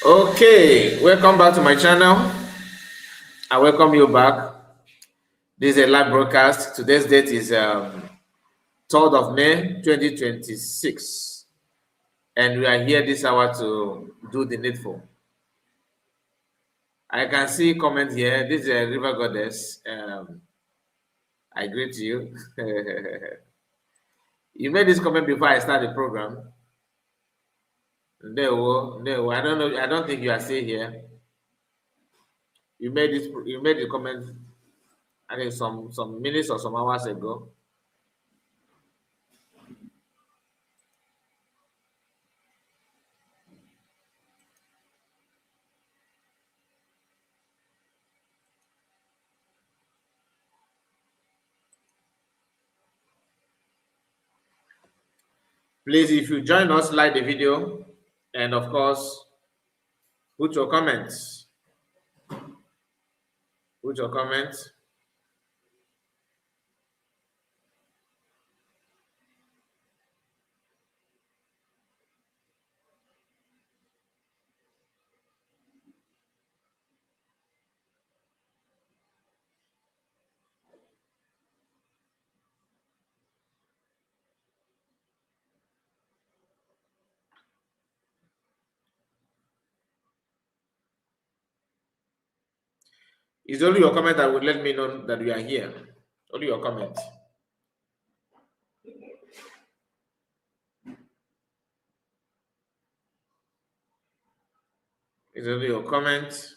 Okay, welcome back to my channel. I welcome you back. This is a live broadcast. Today's date is 3rd of May 2026, and we are here this hour to do the needful. I can see comment here. This is a river goddess. I greet you. You made this comment before I start the program. No, I don't know. I don't think you are still here. You made this. You made the comment. I think some minutes or some hours ago. Please, if you join us, like the video, and of course, put your comments. Put your comments. It's only your comment that will let me know that we are here. Only your comment. It's only your comment.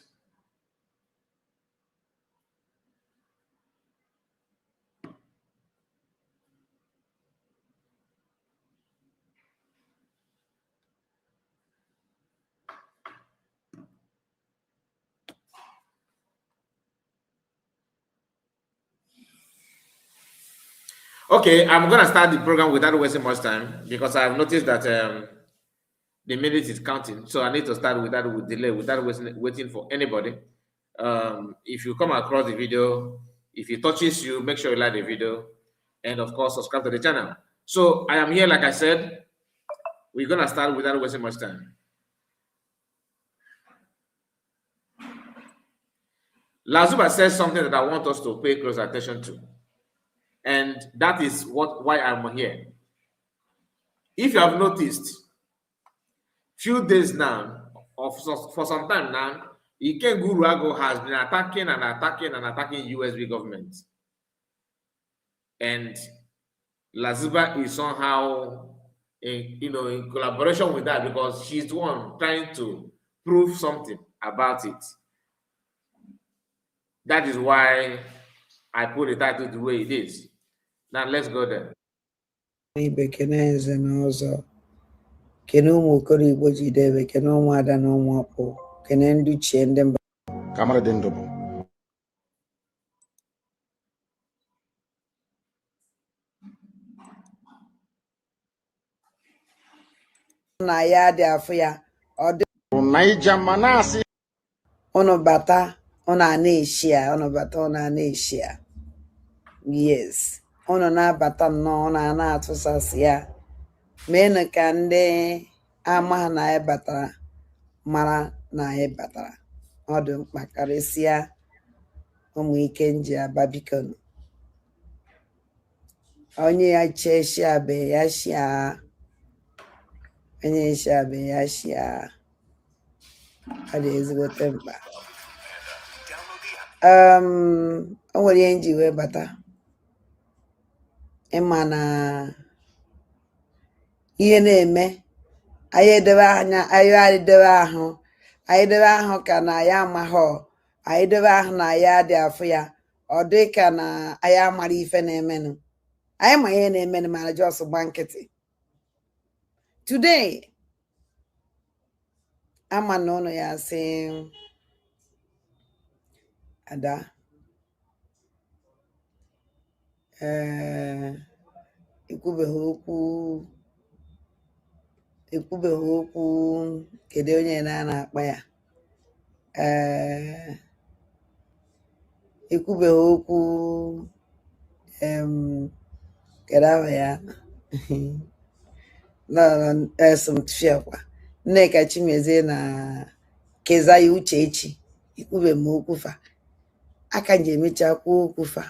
Okay, I'm gonna start the program without wasting much time because I've noticed that the minute is counting, so I need to start without delay, without waiting for anybody. If you come across the video, if it touches you, make sure you like the video, and of course subscribe to the channel. So I am here, like I said, we're gonna start without wasting much time. Lasuba says something that I want us to pay close attention to, and that is why I'm here. If you have noticed, few days now, or for some time now, Ikenga has been attacking and attacking USB government, and Lasuba is somehow in collaboration with that because she's the one trying to prove something about it. That is why I put the title the way it is. Now let's go there. Kene ụmụ okoro Igbo jidebe, kene ụmụada na ụmụ akpụ, kene ndị chie ndị mba. Kamara dị ndụ bụ na ya dị afọ ya ọ dị Naija manasị ụnụ bata ụnụ a na-eshia ụnụ bata ụnụ a na-eshia yes ụnụ na-abata nnọọ ụnụ a na-atụsasị ya meenụ ka ndị ama na anyị batara mara na anyị batara ọ dị mkpa karịsịa ụmụ Ikenga aba bikonu onye ya chee shiabe ya shia onye shiabe ya shia ọ dị ezigbote mkpa o nwere ihe nji wee bata ịma na ihe na-eme anyị edebe anya anyị debe ahụ ka na ya amaghọ anyị debe ahụ na ya dị afọ ya ọ dị ka na anyị amara ife na-emenụ anyị ma ihe na-emenụ mana jos gba nkịtị today ama na ụlọ ya sị ada ekwubeghị okwu kedu onye na-akpa ya ekwubeghị okwu kedu ahụ ya somtfiakwa Nneka Chimezie na keza ya uche echi ikwube m okwu fa aka nji emecha kwuo okwu fa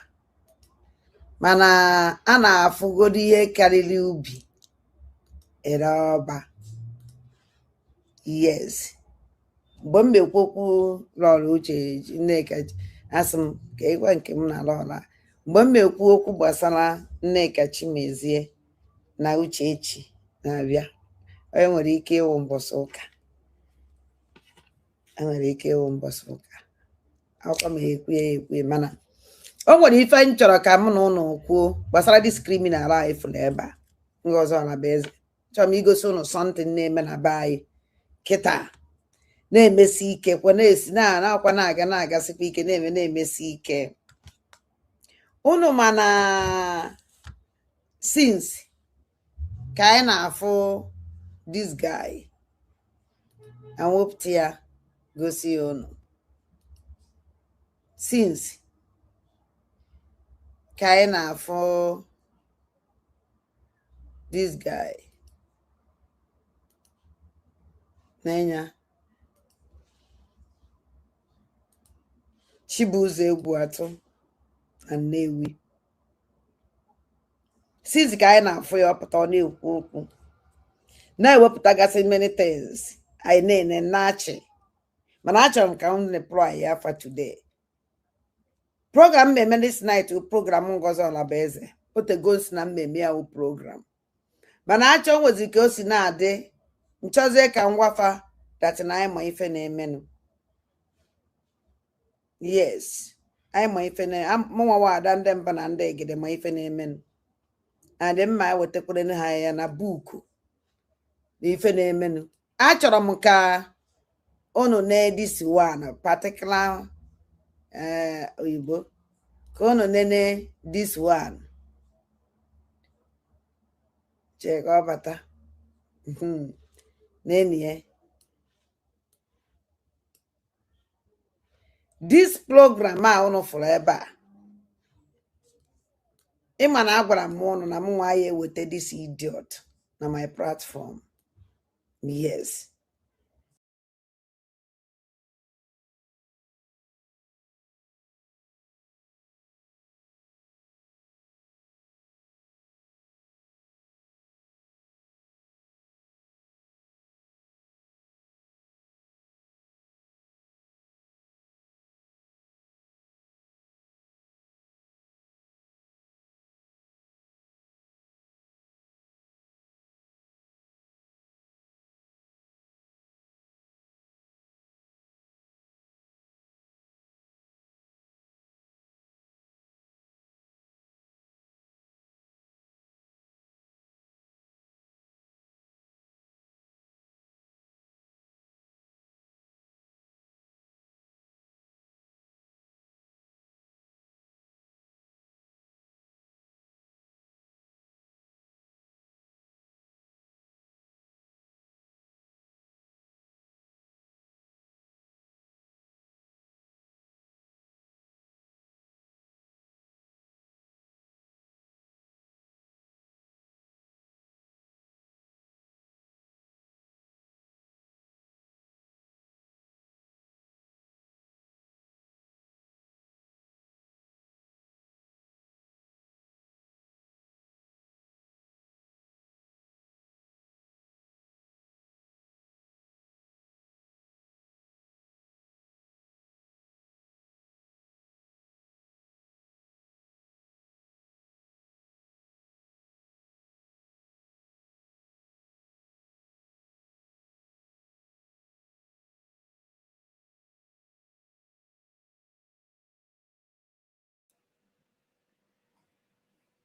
mana a na-afụgodo ihe karịrị ubi ere ọba. Yes, mgbe m na-ekwu okwu lọrọ uche Nneka asị m ka ịgwa nke m na lọla mgbe m na-ekwu okwu gbasara Nneka Chimezie na Uchechi na-abịa onye nwere ike ịwụ mbọsị ụka enwere ike ịwụ mbọsị ụka akwa m ekwe mana o nwere ife m chọrọ ka m na ụnụ kwuo gbasara dis criminal anyị fụrụ ebe a Ngozi Ọnabeze chọrọ m igosi ụnụ sọntịn na-eme na be anyị kịta na-emesi ike kwa na-esi na-akwa na-agasịkwa ike na-emesi ike unu mana since ka anyị na-afụ this guy anwepụta ya gosi ya unu since ka anyị na-afụ this guy n'enya Chibuzo egwu atụ na Nnewi since ka anyị na-afụ ya ọpụta ọ na-ekwu okwu na-ewepụtagasị many things anyị na-ene na-achị mana achọrọ m ka m deploy ya for today program mmemme this night program Ngozi Ọnabeze otegosi na mmemme ya program mana achọ nwezi ka o si na-adị nchọzie ka ngwafa that na anyị ma ife na-emenụ. Yes, anyị ma ife na mụnwa ada ndị mba na ndị egede ma ife na-emenụ adị mma ewetakwere ha ya na buku na ife na-emenụ. Achọrọ m ka unu na-edisi one particular oyibo ka unu nene this one cheka ọbata n'enyi this program a unu fụrụ ebe a ịma na agwara m unu na m nwa ya eweta this idiot na my platform. Yes,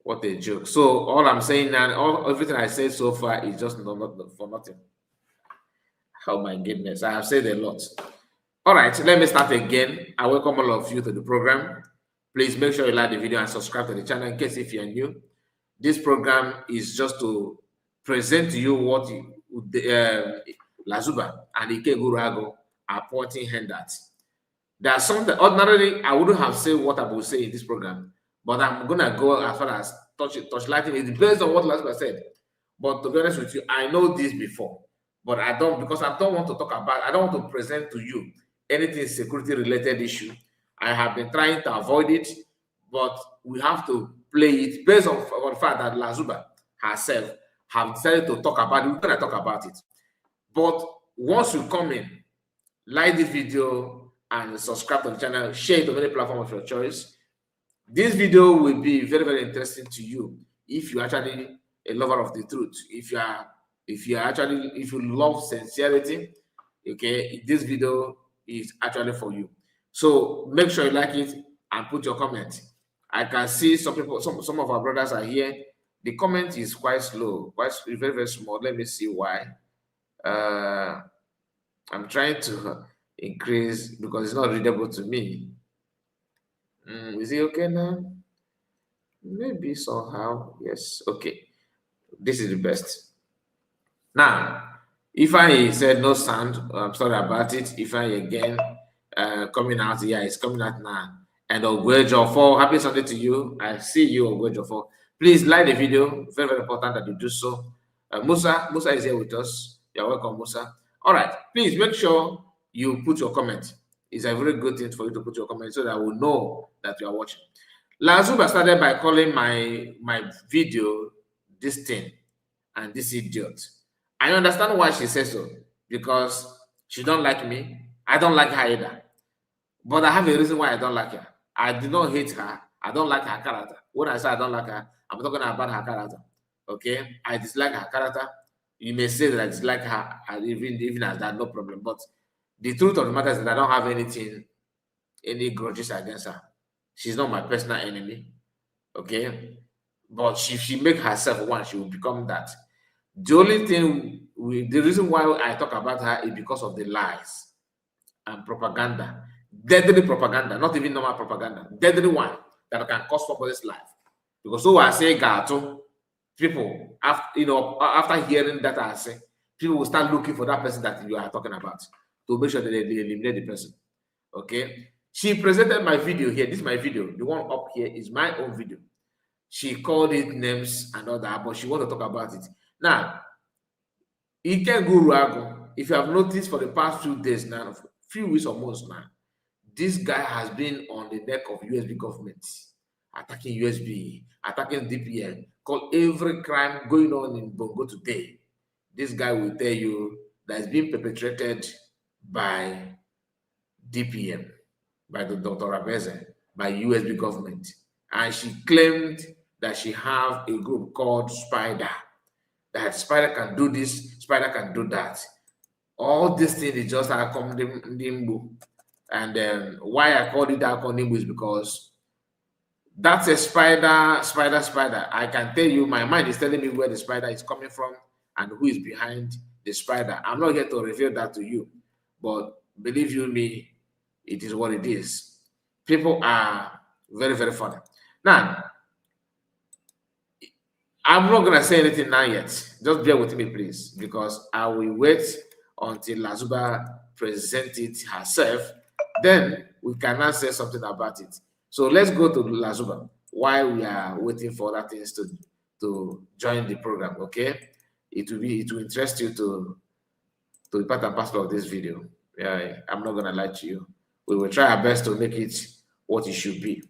What a joke. So all I'm saying now, everything I said so far is just not for nothing. Oh my goodness, I have said a lot. All right, let me start again. I welcome all of you to the program. Please make sure you like the video and subscribe to the channel in case if you're new. This program is just to present to you what Lasuba and Ikenga are pointing hand at. There are some that ordinarily I wouldn't have said what I will say in this program, but I'm gonna go as far as touchlighting. It depends on what Lasuba said. But to be honest with you, I know this before. But I don't, because I don't want to talk about, I don't want to present to you anything security related issue. I have been trying to avoid it, but we have to play it based on the fact that Lasuba herself have decided to talk about it. We're going to talk about it. But once you come in, like this video and subscribe to the channel, share it on any platform of your choice. This video will be very, very interesting to you if you're actually a lover of the truth. If you love sincerity, okay, this video is actually for you. So make sure you like it and put your comment. I can see some people, some of our brothers are here. The comment is quite slow, quite very, very small. Let me see why. I'm trying to increase because it's not readable to me. Is it okay now? Maybe somehow. Yes. Okay. This is the best. Now, if I said no sound, I'm sorry about it. If I again coming out, yeah, it's coming out now. And Ogwejofo, happy Sunday to you. I see you, Ogwejofo. Please like the video. Very, very important that you do so. Musa is here with us. You're welcome, Musa. All right. Please make sure you put your comment. It's a very good thing for you to put your comment so that we'll know that you are watching. Lasuba started by calling my video this thing and this idiot. I understand why she says so, because she don't like me. I don't like her either. But I have a reason why I don't like her. I do not hate her. I don't like her character. When I say I don't like her, I'm talking about her character. Okay? I dislike her character. You may say that I dislike her, and even as that, no problem. But the truth of the matter is that I don't have any grudges against her. She's not my personal enemy. Okay? But if she make herself one, she will become that. The only thing, the reason why I talk about her is because of the lies and propaganda, deadly propaganda, not even normal propaganda, deadly one that can cost somebody's life. Because so I say, Gato, people, after hearing that I say, people will start looking for that person that you are talking about to make sure that they eliminate the person. Okay, she presented my video here. This is my video. The one up here is my own video. She called it names and all that, but she want to talk about it now. Ikenga, if you have noticed for the past few days now, few weeks or months now, this guy has been on the neck of USB government, attacking USB, attacking DPN, call every crime going on in Bongo today. This guy will tell you that it's being perpetrated by DPM, by the Dr. Abeze, by USB government. And she claimed that she have a group called Spider, that Spider can do this, Spider can do that. All these things is just Akomdimbu. And why I called it Akomdimbu is because that's a spider. I can tell you, my mind is telling me where the spider is coming from and who is behind the spider. I'm not here to reveal that to you, but believe you me, it is what it is. People are very, very funny. Now, I'm not going to say anything now yet. Just bear with me, please, because I will wait until Lasuba presents it herself. Then we can now say something about it. So let's go to Lasuba while we are waiting for that things to join the program, okay? It will interest you to be part and parcel of this video. Yeah, I'm not going to lie to you. We will try our best to make it what it should be.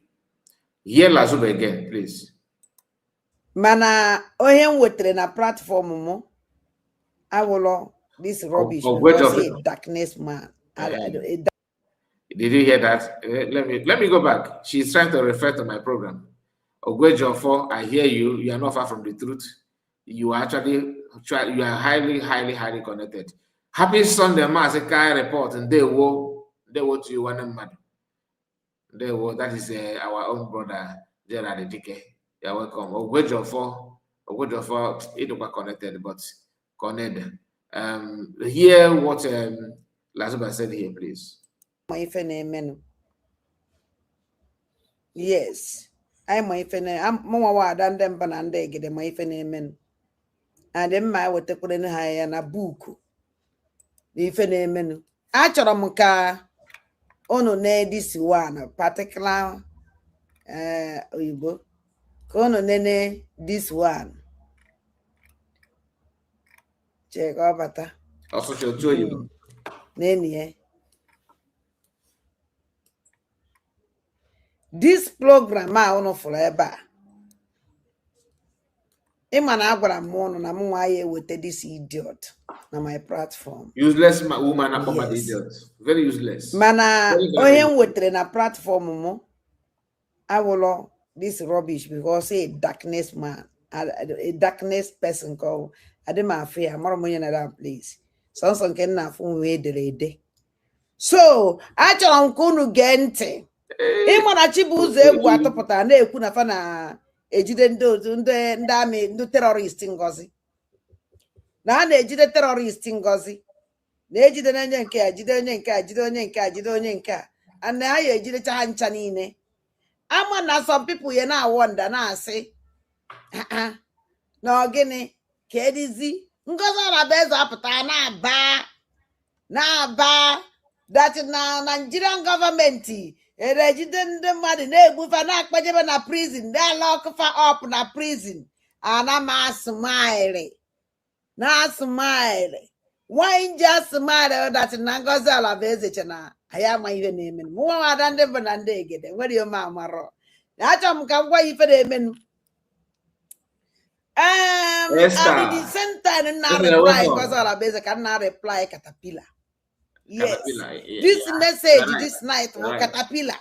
Hear Lasuba again, please. Mana onye m wetere na platform m awụlọ this rubbish because a darkness man. Did you hear that? Let me go back. She's trying to refer to my program. Ogwejofo, I hear you. You are not far from the truth. You are actually you are highly connected. Happy Sunday, Masika report, and they will to you one man. They will. That is our own brother Gerard Dike. You're welcome. Ogwejofo, it was connected, but connected. Hear what Lasuba said here, please. Yes, I'm my friend. I'm more than them, but I'm get my friend. And then my what put in high and a book. The phenomenon. Acharamka ono ne this one, particular Oyibo. Kono nene this one. Check over. Also, she'll tell you. This program I want forever. Ịma na agwara m ụnụ na m nwa ya eweta this idiot na my platform. Useless woman about idiot. Very useless. Mana onye m wetere na platform m awụlọ this rubbish because a darkness man, a darkness person called Adema Afia, mara m onye na that place. Sọnsọ nke nna afụ wee dere ede. So achọrọ m ka unu gee ntị. Ịma na Chibuzo egwu atụpụtara na-ekwu na fa na ejide ndị otu ndị amị ndị terrorist Ngozi na a na-ejide terrorist Ngozi na-ejide na onye nke a jide onye nke a jide onye nke a jide onye nke a and ha ya ejidecha ha ncha niile. Ama na some people ya na-awọnda na-asị na ogini ka edizi Ngozi Arabeze apụta na-aba that na Nigerian government ejide ndị mmadụ na-egbufa na-akpajebe na prison na-alọkụfa up na prison ana m asụmaịrị na-asụmaịrị nwanyị ji asụmaịrị that na Ngozi Arabeze che na ya ama ihe na-eme mụnwa ada ndị mbụ na ndị egede nwere ome amarọ achọrọ m ka m gwa ya ife na-eme at the same time na reply Ngozi Arabeze ka na reply Caterpillar. Yes, this message this night was Caterpillar.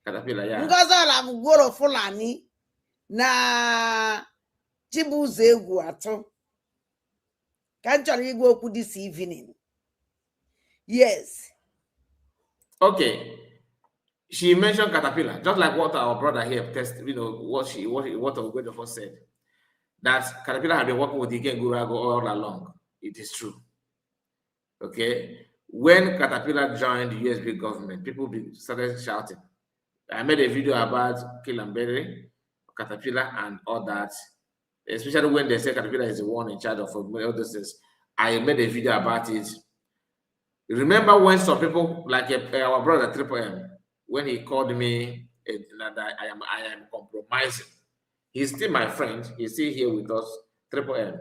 Caterpillar, yeah. Ngozi Arabeze Fulani na Chibuzo egwu atụ. Ka m chọrọ igwe okwu this evening. Yes. Okay. She mentioned Caterpillar, just like what our brother here tested, what our great of us said. That Caterpillar had been working with Ikenga all along. It is true. Okay. When Caterpillar joined the USB government, people started shouting. I made a video about Kilambere, Caterpillar, and all that. Especially when they say Caterpillar is the one in charge of all those things. I made a video about it. Remember when some people, like our brother Triple M, when he called me that I am compromising. He's still my friend. He's still here with us, Triple M.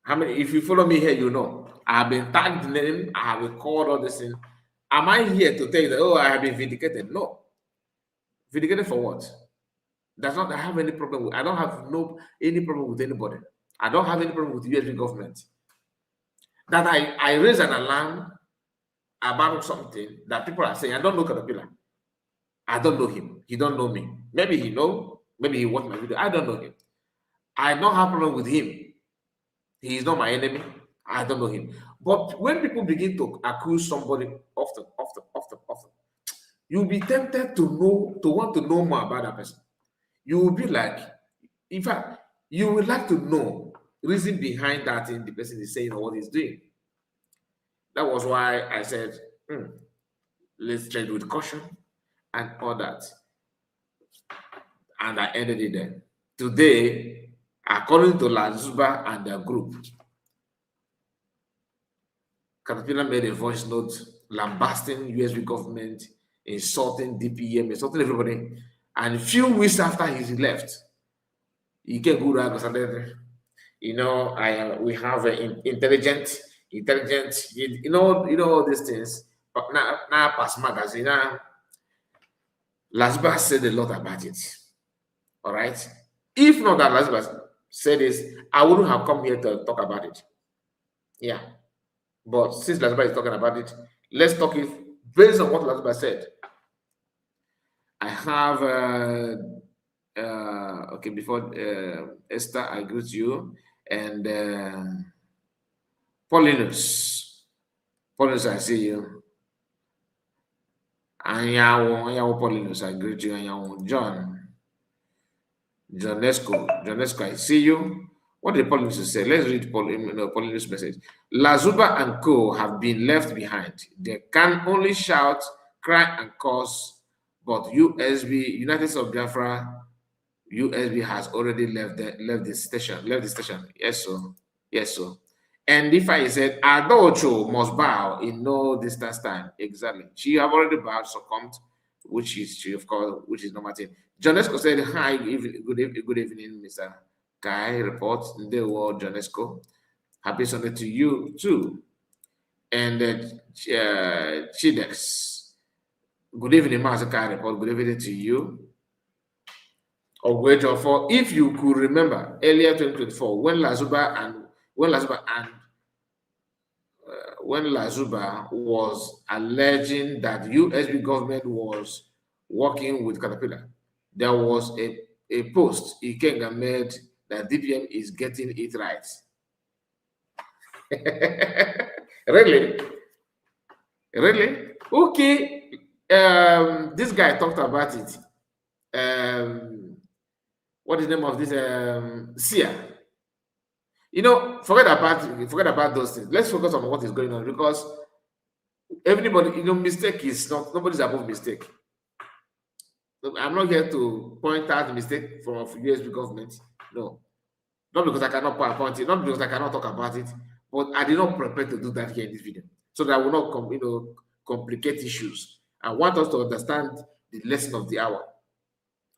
How many? If you follow me here, you know I have been tagged name. I have been called all this thing. Am I here to tell you that I have been vindicated? No. Vindicated for what? Does not have any problem with. I don't have any problem with anybody. I don't have any problem with the USB government. That I raise an alarm about something that people are saying. I don't know Caterpillar. I don't know him. He don't know me. Maybe he know. Maybe he watched my video. I don't know him. I don't have problem with him. He is not my enemy. I don't know him. But when people begin to accuse somebody often, you'll be tempted to want to know more about that person. You will be like, in fact, you would like to know the reason behind that thing the person is saying or what he's doing. That was why I said, let's trade with caution and all that. And I ended it there. Today, according to Lasuba and their group, Caterpillar made a voice note lambasting USB government, insulting DPM, insulting everybody. And a few weeks after he left, Ikenga started, we have intelligent, all these things. But now past magazine, Lasuba said a lot about it. All right. If not that Lasuba said this, I wouldn't have come here to talk about it. Yeah. But since Lasuba is talking about it, let's talk it based on what Lasuba said. I have okay, before Esther, I greet you, and Paulinus, I see you. Anyawo Paulinus, I greet you. Anyawo Jonesco, I see you. What did Paulinus say? Let's read Paulinus' message. Lasuba and co have been left behind. They can only shout, cry, and curse. But USB, United States of Biafra, USB has already left the station. Yes, sir. And if I said Adocho must bow in no distance time, exactly. She have already bowed, succumbed, which is normal thing. Jonesco said, "Hi, good evening, Mr. Kai. Report in the world, Jonesco. Happy Sunday to you too. and Chidex. Good evening, Master Report. Good evening to you. For if you could remember earlier 2024 when Lasuba was alleging that the USB government was working with Caterpillar, there was a post Ikenga made that DPM is getting it right. Really? Really? Okay. This guy talked about it. What is the name of this? Sia. You know, forget about those things. Let's focus on what is going on, because everybody, mistake is not, nobody's above mistake. I'm not here to point out the mistake from USB government. No, not because I cannot point it, not because I cannot talk about it, but I did not prepare to do that here in this video, so that I will not complicate issues. I want us to understand the lesson of the hour.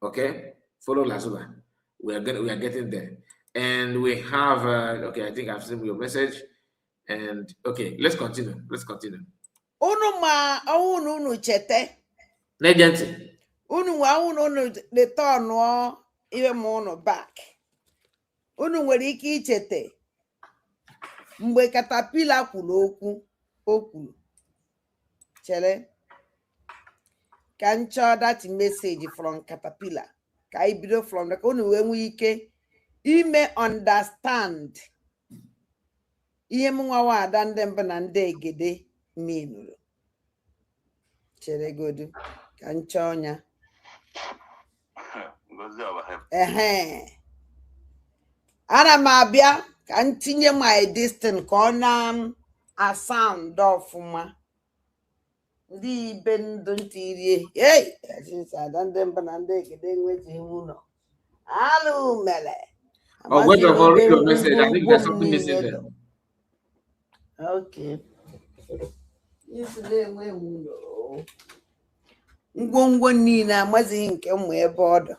Okay, follow Lasuba. We are getting there, and we have. Okay, I think I've seen your message, and okay, let's continue. Unu ma unu chete. Negenti. Unu return iwe ma back. Unu nwere ike ichete mgbe Caterpillar kwuru okwu. Chere ka nchọ that message from Caterpillar. Ka I bido from the unu wee nwee ike ime understand ihe m nwa ada ndị mba na ndị egede minuru. Chere godu ka nchọ ọnya. Ana m abịa ka ntinye my distance ka ọ na sound ọfụma. Ndị ibe ndụ ntirie ada ndị mba na ndị egede nwezi ụlọ alụ mere. Oh, wait, I've already your message. I think there's something missing there. Okay. Ngwongwo niile amazighị nke ụmụ ebe ọ dị.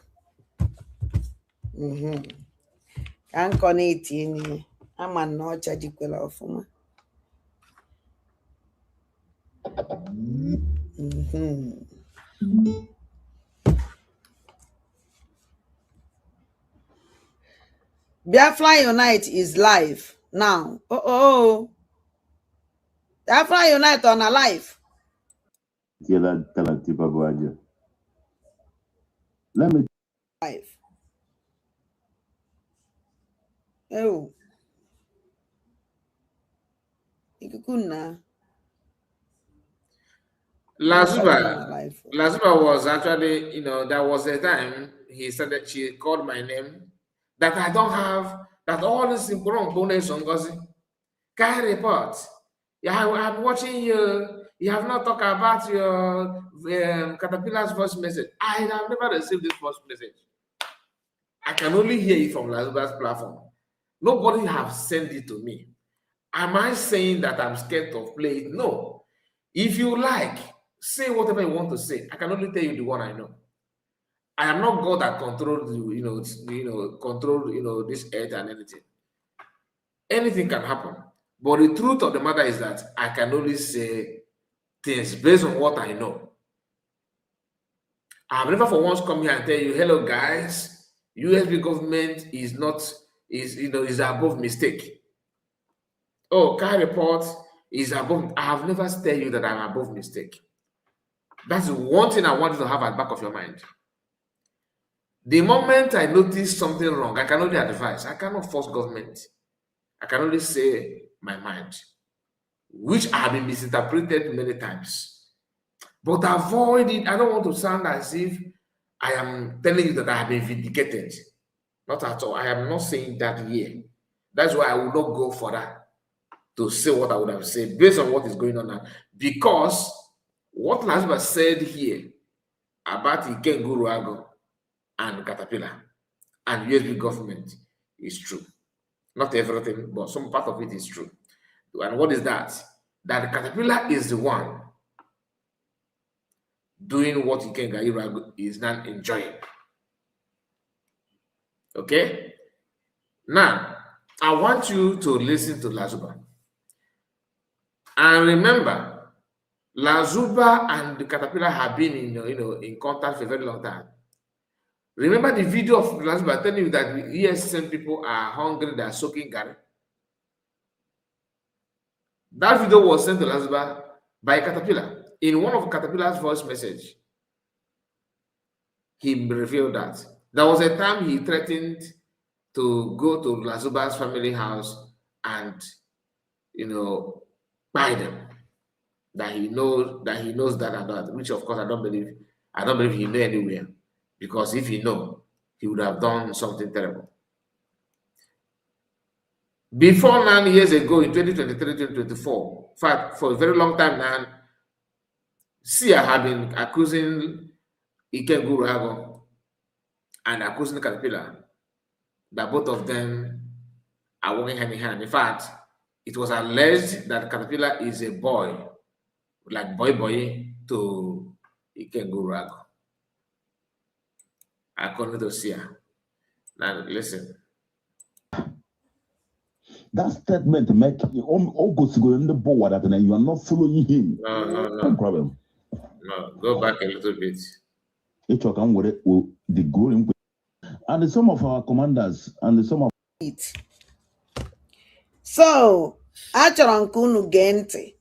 Ka nkọ na-etinye ama na ọcha jikwela ọfụma. Biafra Unite is live now. Biafra Unite on a live. Let me live. Oh. Ikukuna. Lasuba was actually, there was a time she called my name that I don't have, that all this important bonus on Gozi. Can report? Yeah, I'm watching you. You have not talked about your Caterpillar's voice message. I have never received this voice message. I can only hear it from Lasuba's platform. Nobody has sent it to me. Am I saying that I'm scared of play it? No. If you like, say whatever you want to say. I can only tell you the one I know. I am not God that controls control this earth and anything. Anything can happen. But the truth of the matter is that I can only say things based on what I know. I've never for once come here and tell you, hello guys, USB government is above mistake. Oh, Kai report is above. I have never tell you that I'm above mistake. That's one thing I want you to have at the back of your mind. The moment I notice something wrong, I can only advise. I cannot force government. I can only say my mind, which I have been misinterpreted many times. But avoid it. I don't want to sound as if I am telling you that I have been vindicated. Not at all. I am not saying that here. That's why I will not go for that to say what I would have said based on what is going on now. Because what Lasuba said here about Ikenga and Caterpillar and USB government is true. Not everything, but some part of it is true. And what is that? That Caterpillar is the one doing what Ikenga is not enjoying. Okay? Now, I want you to listen to Lasuba. And remember, Lasuba and the caterpillar have been in contact for a very long time. Remember the video of Lasuba telling you that ESN people are hungry, they are soaking garlic. That video was sent to Lasuba by a caterpillar. In one of Caterpillar's voice message, he revealed that there was a time he threatened to go to Lasuba's family house and buy them. That he knows that and that, which of course I don't believe he knew anywhere, because if he know, he would have done something terrible. Before 9 years ago, in 2023, 2024, in fact, for a very long time now, Sia have been accusing Ikenga and accusing Caterpillar that both of them are working hand in hand. In fact, it was alleged that Caterpillar is a boy, like boy to Ikenga, according to Sia. Now listen. That statement making in the board that you are not following him. No problem. No, go back a little bit. It will come with the growing and some of our commanders and some of it. So achọrọ nke unu gee ntị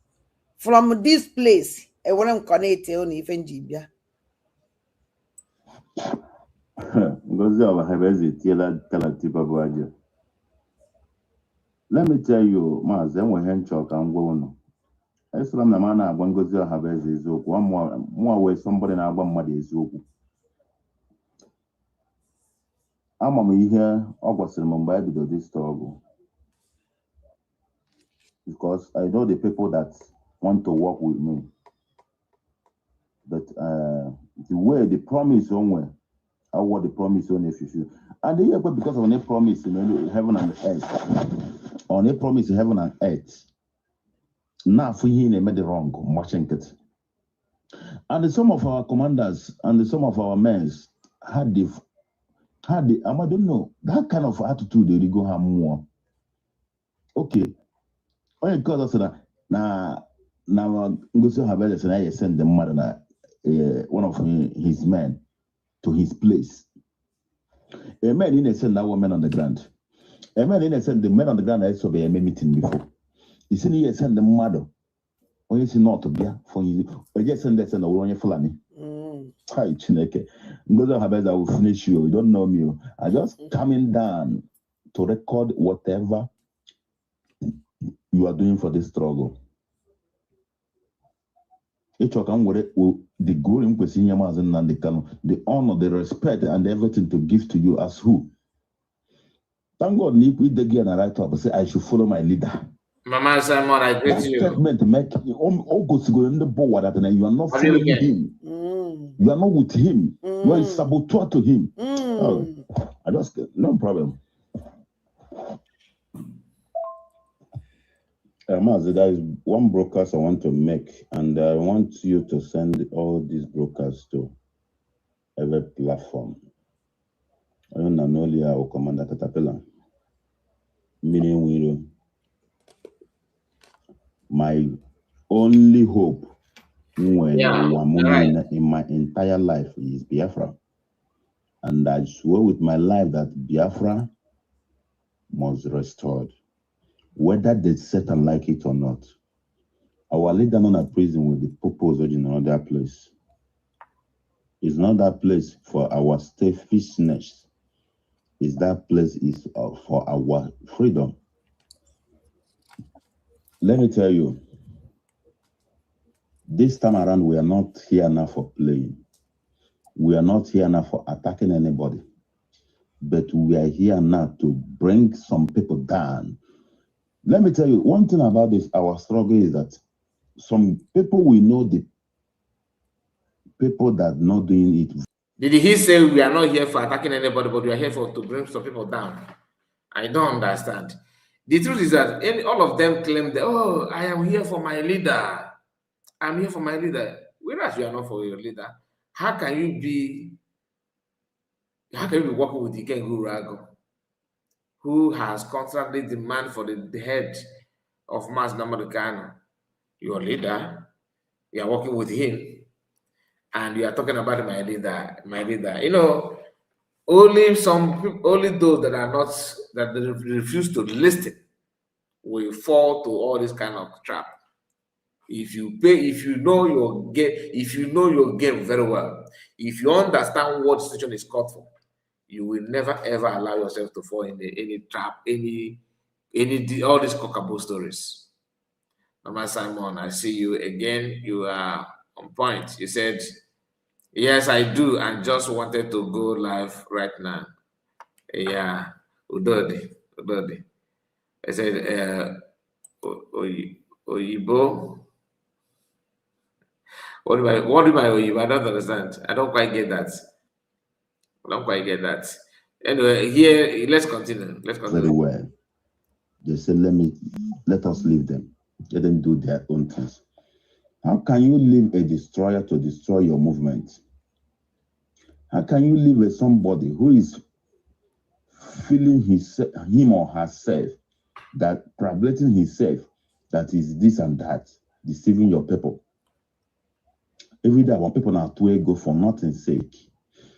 from this place ewere m connect unu ife njibia. Ngozi Ọbahebeze tiela Kalatiba Buaja. Let me tell you, Maazị enweghị nchọ ka m gwa unu. Islam na m na-agwa Ngozi Ọbahebeze eziokwu. Mụa wee somebody na-agwa mmadụ eziokwu. Ama m ihe ọ gwasịrị m mgbe I bidoro this struggle. Because I know the people that want to work with me. But the way the promise only, I want the promise only if you should. And the because of a promise in heaven and earth. On a promise in heaven and earth. Now for him they made the wrong, watching it. And some of our commanders and some of our men had the I don't know, that kind of attitude they go have more. Okay. Only because of that now Ngozi Ọbahebeze said I send the mother one of his men to his place. A man didn't send that woman on the ground. A man didn't send the men on the ground. I saw a meeting before. He said he sent the mother. Or is not to be for you? I just send that and only Fulani. Hi, Chineke. Ngozi Ọbahebeze, I will finish you. You don't know me. I just coming down to record whatever you are doing for this struggle. The glory, the honor, the respect, and everything to give to you as who? Thank God, Nick, with the gear and right up, say I should follow my leader. Mama Simon, I greet you. Statement making you in the board that you are not following him. You are not with him. You are a saboteur to him. Oh, I just no problem. Mazi, there is one broadcast I want to make, and I want you to send all these broadcasts to every platform. I don't know or Commander Caterpillar. Meaning we my only hope in my entire life is Biafra. And I swear with my life that Biafra must be restored. Whether they Satan like it or not. Our leader not a prison with the purpose in another place. It's not that place for our selfishness. It's that place is for our freedom. Let me tell you, this time around we are not here now for playing. We are not here now for attacking anybody. But we are here now to bring some people down. Let me tell you, one thing about this, our struggle is that some people we know the people that not doing it. Did he say we are not here for attacking anybody, but we are here to bring some people down? I don't understand. The truth is that all of them claim that, oh, I am here for my leader. I'm here for my leader. Whereas you are not for your leader, how can you be working with Ikenga, who has constantly demanded for the head of Mass Namadukano? your leader, you are working with him, and you are talking about my leader, my leader. You know, only those that are not, that they refuse to listen will fall to all this kind of trap. If you know your game very well, if you understand what the situation is called for, you will never ever allow yourself to fall in any trap, all these cockaboo stories. Mama Simon, I see you again. You are on point. You said, yes, I do, and just wanted to go live right now. Yeah, Udodi. I said, Oyibo. What do my Oyibo? I don't understand. I don't quite get that. Anyway, here, let's continue. Very well. They said, let us leave them. Let them do their own things. How can you leave a destroyer to destroy your movement? How can you leave with somebody who is feeling him or herself, that probably himself, that is this and that, deceiving your people? Every day our people are to ego for nothing's sake.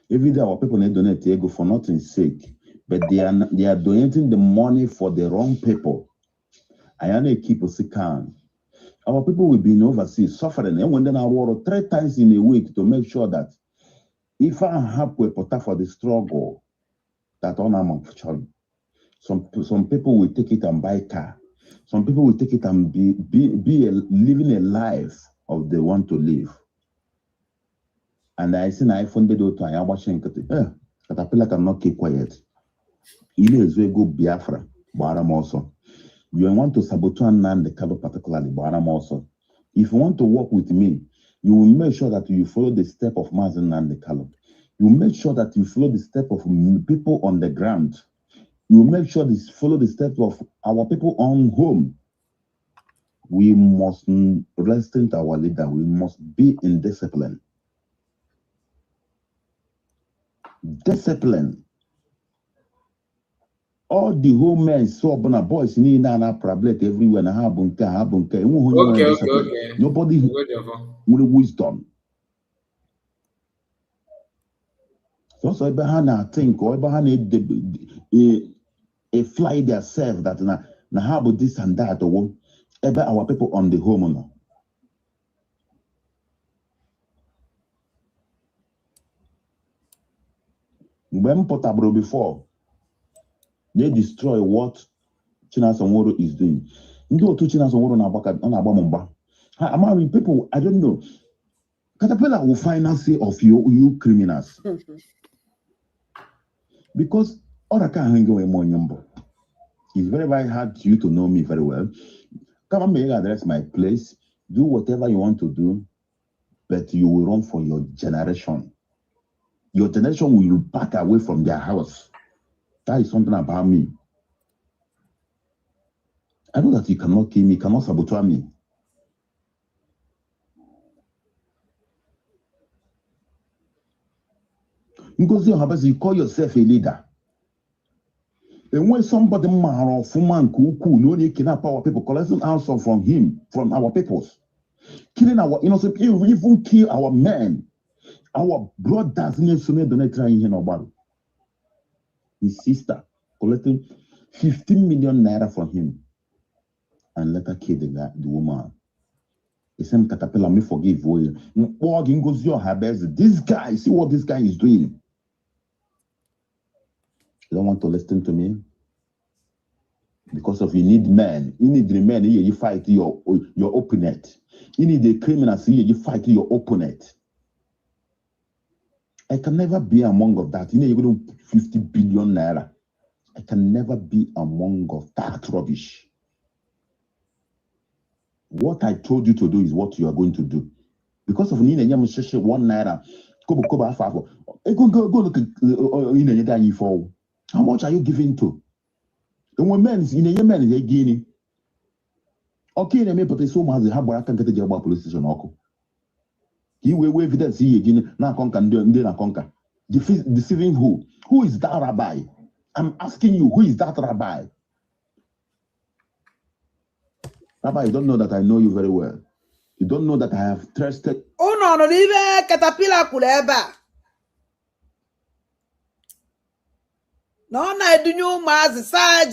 Every day our people need donate ego for nothing's sake. But they are donating the money for the wrong people. I want to keep us calm. Our people will be in overseas suffering, and when they are worried 3 times in a week to make sure that if I have a put for the struggle, that on I'm some people will take it and buy car. Some people will take it and living a life of they want to live. And I seen I funded out to I watching Caterpillar cannot keep quiet. You know, as we go Biafra, Baram also. You want to sabotage and the color particularly, Baram also. If you want to work with me, you will make sure that you follow the step of Mazen and the color. You make sure that you follow the step of people on the ground. You make sure you follow the steps of our people on home. We must listen to our leader. We must be in discipline. Discipline. All the home men saw boys need an problem everywhere. Okay. Nobody with wisdom. So Abraham think or Abraham a fly themselves that now how about this and that or ever our people on the home no. When Potable before they destroy what Chinasonworo is doing. Ndo to Chinasonworo na Abamumba. I mean, people, I don't know. Caterpillar will finance of you criminals. Because all I can't go more number. It's very, very hard for you to know me very well. Come on, address my place. Do whatever you want to do, but you will run for your generation. Your generation will back away from their house. That is something about me. I know that you cannot kill me, cannot sabotage me. Because you call yourself a leader. And when somebody man or woman who no need kidnap our people, collecting answer from him, from our peoples, killing our innocent people, even kill our men, our brothers in the trying here about his sister, collecting 15 million naira from him, and let her kill the woman. The same Caterpillar may forgive you. This guy, see what this guy is doing. You don't want to listen to me? Because of you need men. You need the men here, you fight your opponent. You need the criminals here, you fight your opponent. I can never be among of that. You know, you're going to 50 billion naira. I can never be among of that rubbish. What I told you to do is what you are going to do. Because of Nina Yamusheshe 1 naira. Go look at how much are you giving to? And when men in a Yemen is a guinea. Okay, they may put so much as I can get the job police station. He will wave that see again. Now conquer and then conquer. Deceiving who? Who is that rabbi? I'm asking you, who is that rabbi? Rabbi, you don't know that I know you very well. You don't know that I have trusted. Oh no, even caterpillar kuleba. No, na do you mazi sa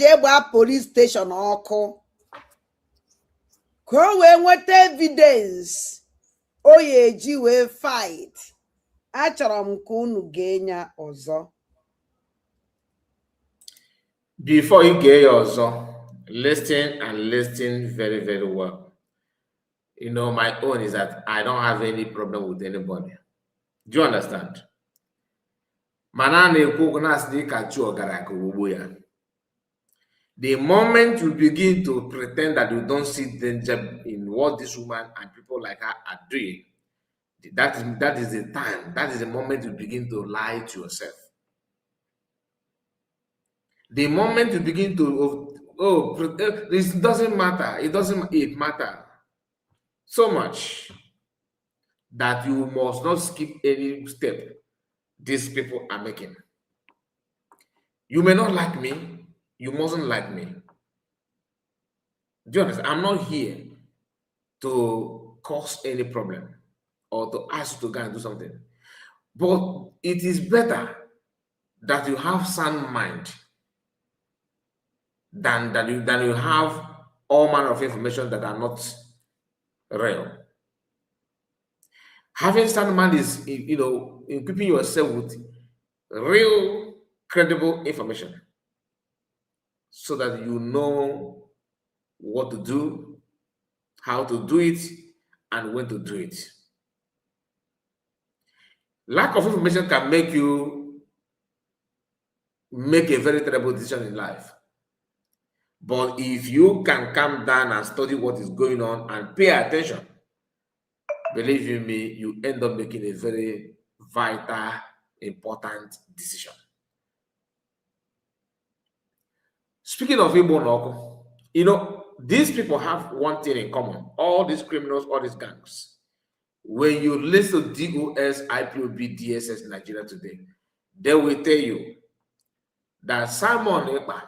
police station oko. Ko we nweta evidence. Oyeji we fight. Achọrọ m ka unu ga-enya ọzọ. Before you get yourself, listen and listen very, very well. You know, my own is that I don't have any problem with anybody. Do you understand? The moment you begin to pretend that you don't see danger in what this woman and people like her are doing, that is the time, that is the moment you begin to lie to yourself. The moment you begin to, it doesn't matter, it matter so much that you must not skip any step these people are making. You may not like me, you mustn't like me. Do you understand? I'm not here to cause any problem or to ask you to go and do something. But it is better that you have sound mind than you have all manner of information that are not real. Having sound mind is, in equipping yourself with real, credible information so that you know what to do, how to do it, and when to do it. Lack of information can make you make a very terrible decision in life. But if you can calm down and study what is going on and pay attention, believe you me, you end up making a very vital, important decision. Speaking of Igbo Noko, these people have one thing in common. All these criminals, all these gangs. When you listen to DOS, IPOB, DSS Nigeria today, they will tell you that Simon Ekpa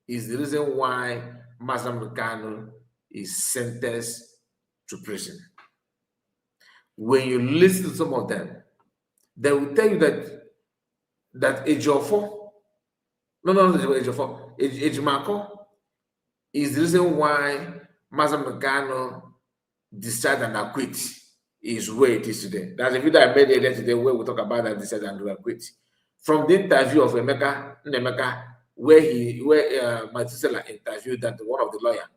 is the reason why Mazam Kanu is sentenced to prison. When you listen to some of them, they will tell you that Ejiofor, Ejimako is the reason why Mazam Kanu decided and acquit is where it is today. That's a video I made earlier today where we talk about that decided and acquit. From the interview of Emeka, where Matusela interviewed that one of the lawyer,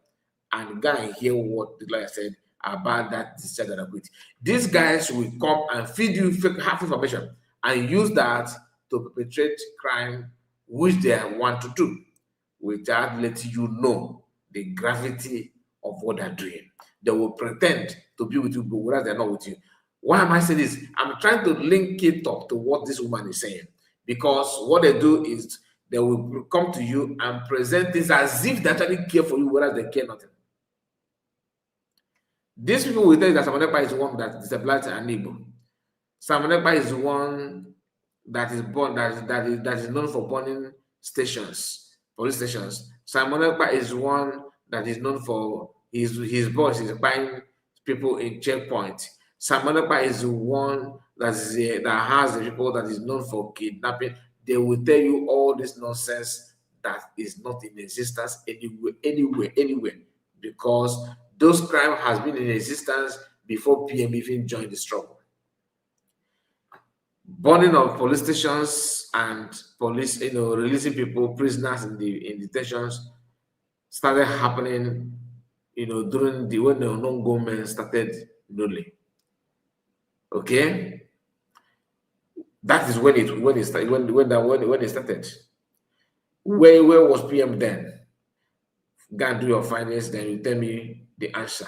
and go and hear what the lawyer said about that decided and acquit. These guys will come and feed you half information and use that to perpetrate crime which they want to do, without letting you know the gravity of what they're doing. They will pretend to be with you, but whereas they're not with you. Why am I saying this? I'm trying to link it up to what this woman is saying. Because what they do is they will come to you and present this as if they actually care for you, whereas they care nothing. These people will tell you that Samonekpa is one that disabilities are Igbo. Samonekpa is one that is born that is known for burning stations, police stations. Samonekpa is one that is known for his boss is buying people in checkpoints. Samonekpa is one that has the people that is known for kidnapping. They will tell you all this nonsense that is not in existence anywhere, because those crime has been in existence before PM even joined the struggle. Burning of police stations and police, releasing people, prisoners in detentions started happening, during when the unknown government started ruling. Okay, that is when it started. When it started. Where was PM then? Go and do your finance, then you tell me the answer.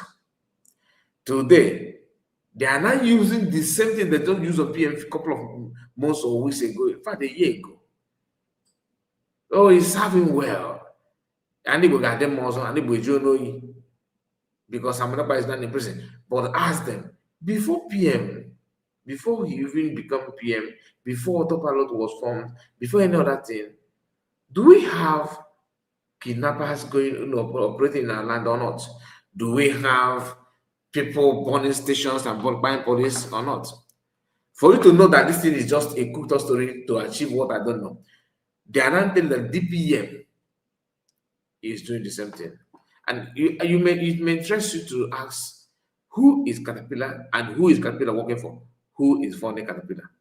Today, they are not using the same thing they don't use on PM a couple of months or weeks ago. In fact, a year ago. Oh, he's serving well. And he will get them also, and he will know because Samonekpa is not in prison. But ask them, before PM, before he even become PM, before Autopilot was formed, before any other thing, do we have kidnappers going operating in our land or not? Do we have people burning stations and buying police or not. For you to know that this thing is just a cooked up story to achieve what I don't know, they are not telling that DPM is doing the same thing. And it may interest you to ask, who is Caterpillar and who is Caterpillar working for? Who is funding Caterpillar?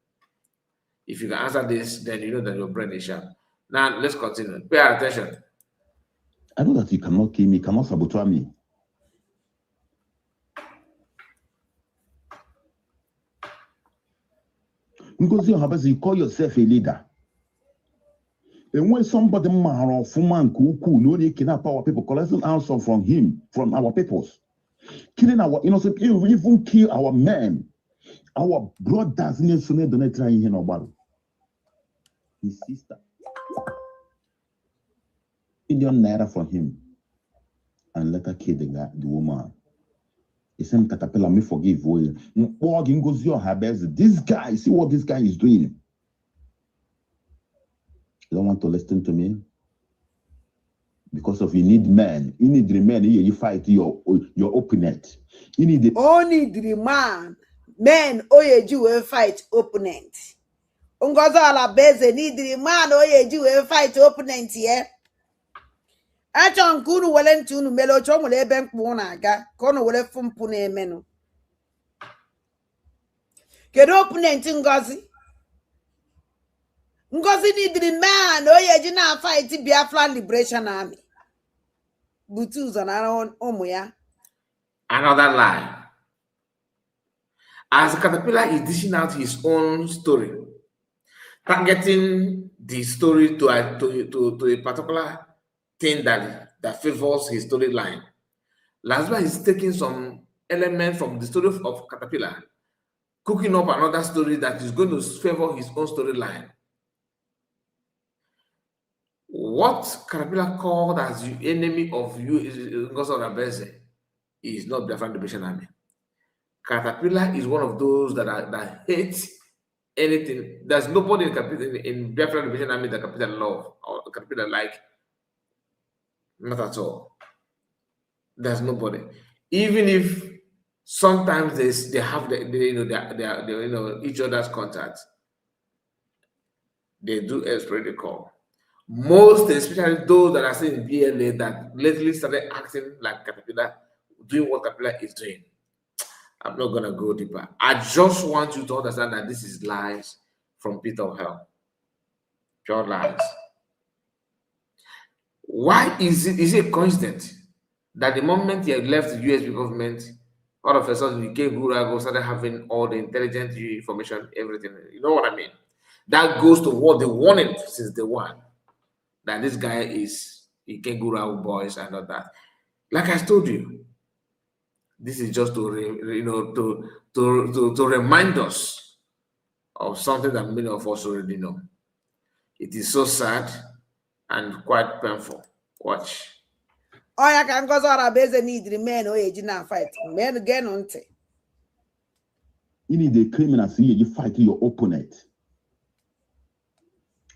If you can answer this, then you know that your brain is sharp. Now let's continue. Pay attention. I know that you cannot kill me, cannot sabotage me. Because you call yourself a leader. And when somebody man no need kidnap our people, collecting answer from him, from our peoples, killing our innocent, even kill our men, our brothers, his sister. Million naira from him, and let her kill the woman. He said, Caterpillar, me forgive. This guy, see what this guy is doing. You don't want to listen to me? Because of you need men. You need the men. You fight your opponent. You need the only the man. Men oyeji will fight opponent. Ungozo ala beze need the man oyeji will fight opponent here. Achon kunu wele ntunu melo chon wele ebe mkpu na aga kono wele fumpu na emenu. Kedu opponent Ngozi? Ngozi need the man oyeji na fight Biafra Liberation Army. Butu zonara omu ya. Another lie. As Caterpillar is dishing out his own story, targeting the story to a particular thing that favors his storyline, Lasuba is taking some element from the story of Caterpillar, cooking up another story that is going to favor his own storyline. What Caterpillar called as the enemy of you is not Biafra Liberation Army. Caterpillar is one of those that hates anything. There's nobody in Biafra Liberation Army that Caterpillar love or Caterpillar like. Not at all. There's nobody. Even if sometimes they have each other's contacts, they do express the call. Most, especially those that are still in BLA that lately started acting like Caterpillar, doing what Caterpillar is doing. I'm not going to go deeper. I just want you to understand that this is lies from pit of hell. Pure lies. Why is it a coincidence that the moment he had left the USB government, all of a sudden Ikenga started having all the intelligent information, everything? You know what I mean? That goes to what they wanted since day one. That this guy is Ikenga boys and all that. Like I told you, this is just to remind us of something that many of us already know. It is so sad and quite painful. Watch. Oh, ya can go to base need the men oyeji na fight. Men again on te. You need the criminals you fight your opponent.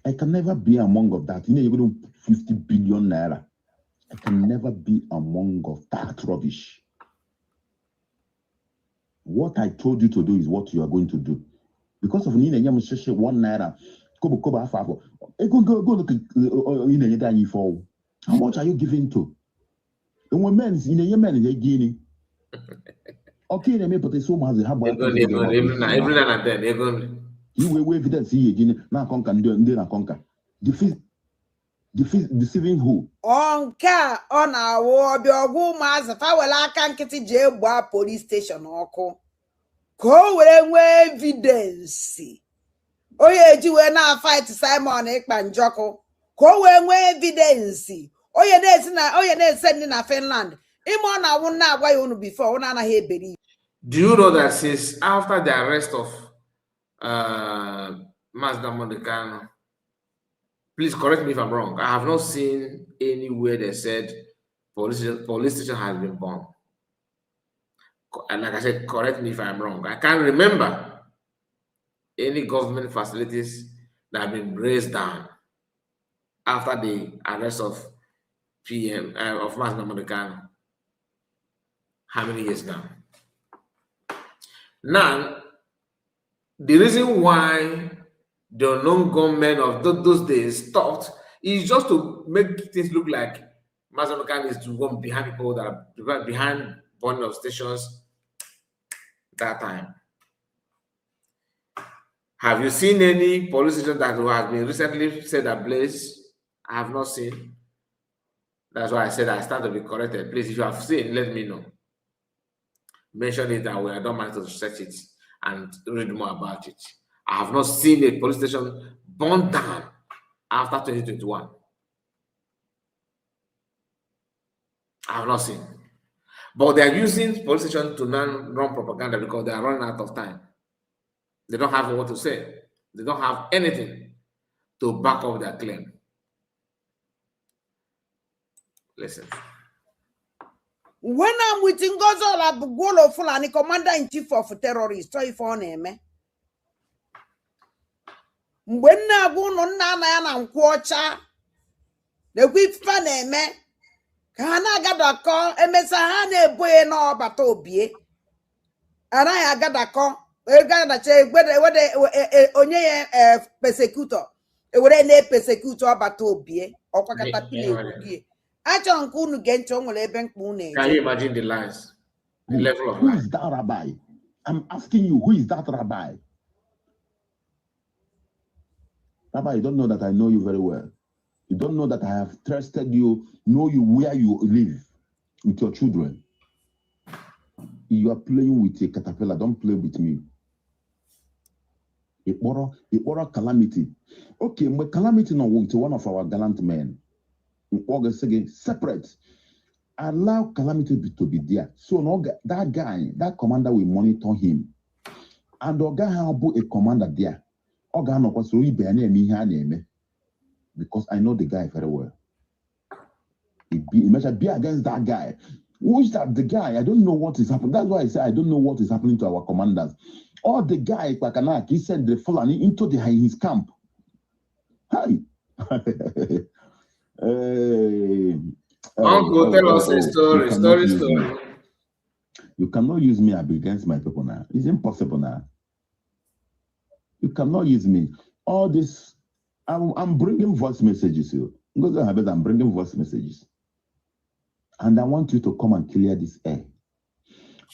I can never be among of that. You go to 50 billion naira. I can never be among of that rubbish. What I told you to do is what you are going to do. Because of 1 naira, go look at how much are you giving to? And when men in a man is gaining. Okay, they may put so much every now and then. You will evidence again. Now conquer and conquer. Deceiving who? Onka on our biogu mas if I will aka nkiti je gba police station oku. Ko were evidence. Oyeji we na fight Simon Ekpanjoko. Ko were evidence. Oye na send na Finland. Imo na won na agwa you before una na he believe. Do you know that since after the arrest of Mazda Mondecano, please correct me if I'm wrong, I have not seen anywhere they said police station has been bombed. And like I said, correct me if I'm wrong. I can't remember any government facilities that have been razed down after the arrest of Mazda Mondecano. How many years now? Now, the reason why the unknown gunmen of those days stopped is just to make things look like Mazanukan is to go behind people that are behind burning of stations that time. Have you seen any police station that has been recently set ablaze? I have not seen. That's why I said I stand to be corrected. Please, if you have seen, let me know. Mention it that way. I don't mind to search it and read more about it. I have not seen a police station burned down after 2021. I have not seen. But they are using police station to run propaganda because they are running out of time. They don't have what to say. They don't have anything to back up their claim. Listen. When I'm with Ngozola Bugolo Fulani, commander-in-chief of terrorists, so if on him. When I go on Nana and Quacha, the whip fan, Kana got a call, and Messahane Bueno Batobie. And I got a call, I got a check whether onye persecutor, a word a persecutor Batobie, or Pacatapile. I don't go get on with a bank moon. Can you imagine the lines? The level of Who line? is that rabbi? I'm asking you, who is that rabbi? Rabbi, you don't know that I know you very well. You don't know that I have trusted you, know you where you live with your children. You are playing with a caterpillar. Don't play with me. It brought calamity. Okay, but calamity now with one of our gallant men. In August again, separate. Allow calamity to be there. So no, that guy, that commander will monitor him. And the guy have a commander there. Because I know the guy very well. He must be against that guy. Who is that? The guy? I don't know what is happening. That's why I say I don't know what is happening to our commanders. Or the guy, Pakanak, he sent the Fulani into his camp. Hi. Uncle, tell us a story. Story. You cannot use me against my people now. It's impossible now. You cannot use me. All this, I'm bringing voice messages here. I'm bringing voice messages. And I want you to come and clear this air.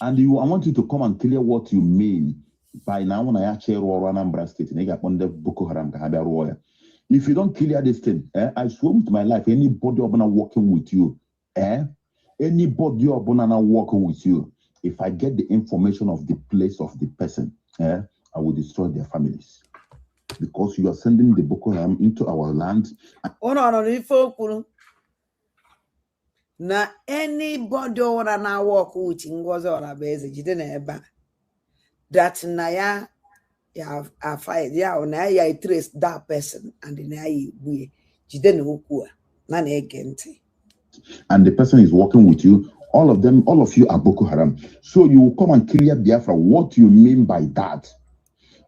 And I want you to come and clear what you mean by now when I actually roar Anambra State and I got on the Boko Haram. If you don't clear this thing, I swear with my life, anybody up working with you, anybody up working with you, if I get the information of the place of the person, I will destroy their families. Because you are sending the Boko Haram into our land. Na anybody wanna walk with Ngozo or Abeze, Jidene that Naya I fight, I trace that person and then we Jidene Ukua, Nane Gente. And the person is working with you. All of you are Boko Haram. So you will come and clear Biafra. What you mean by that?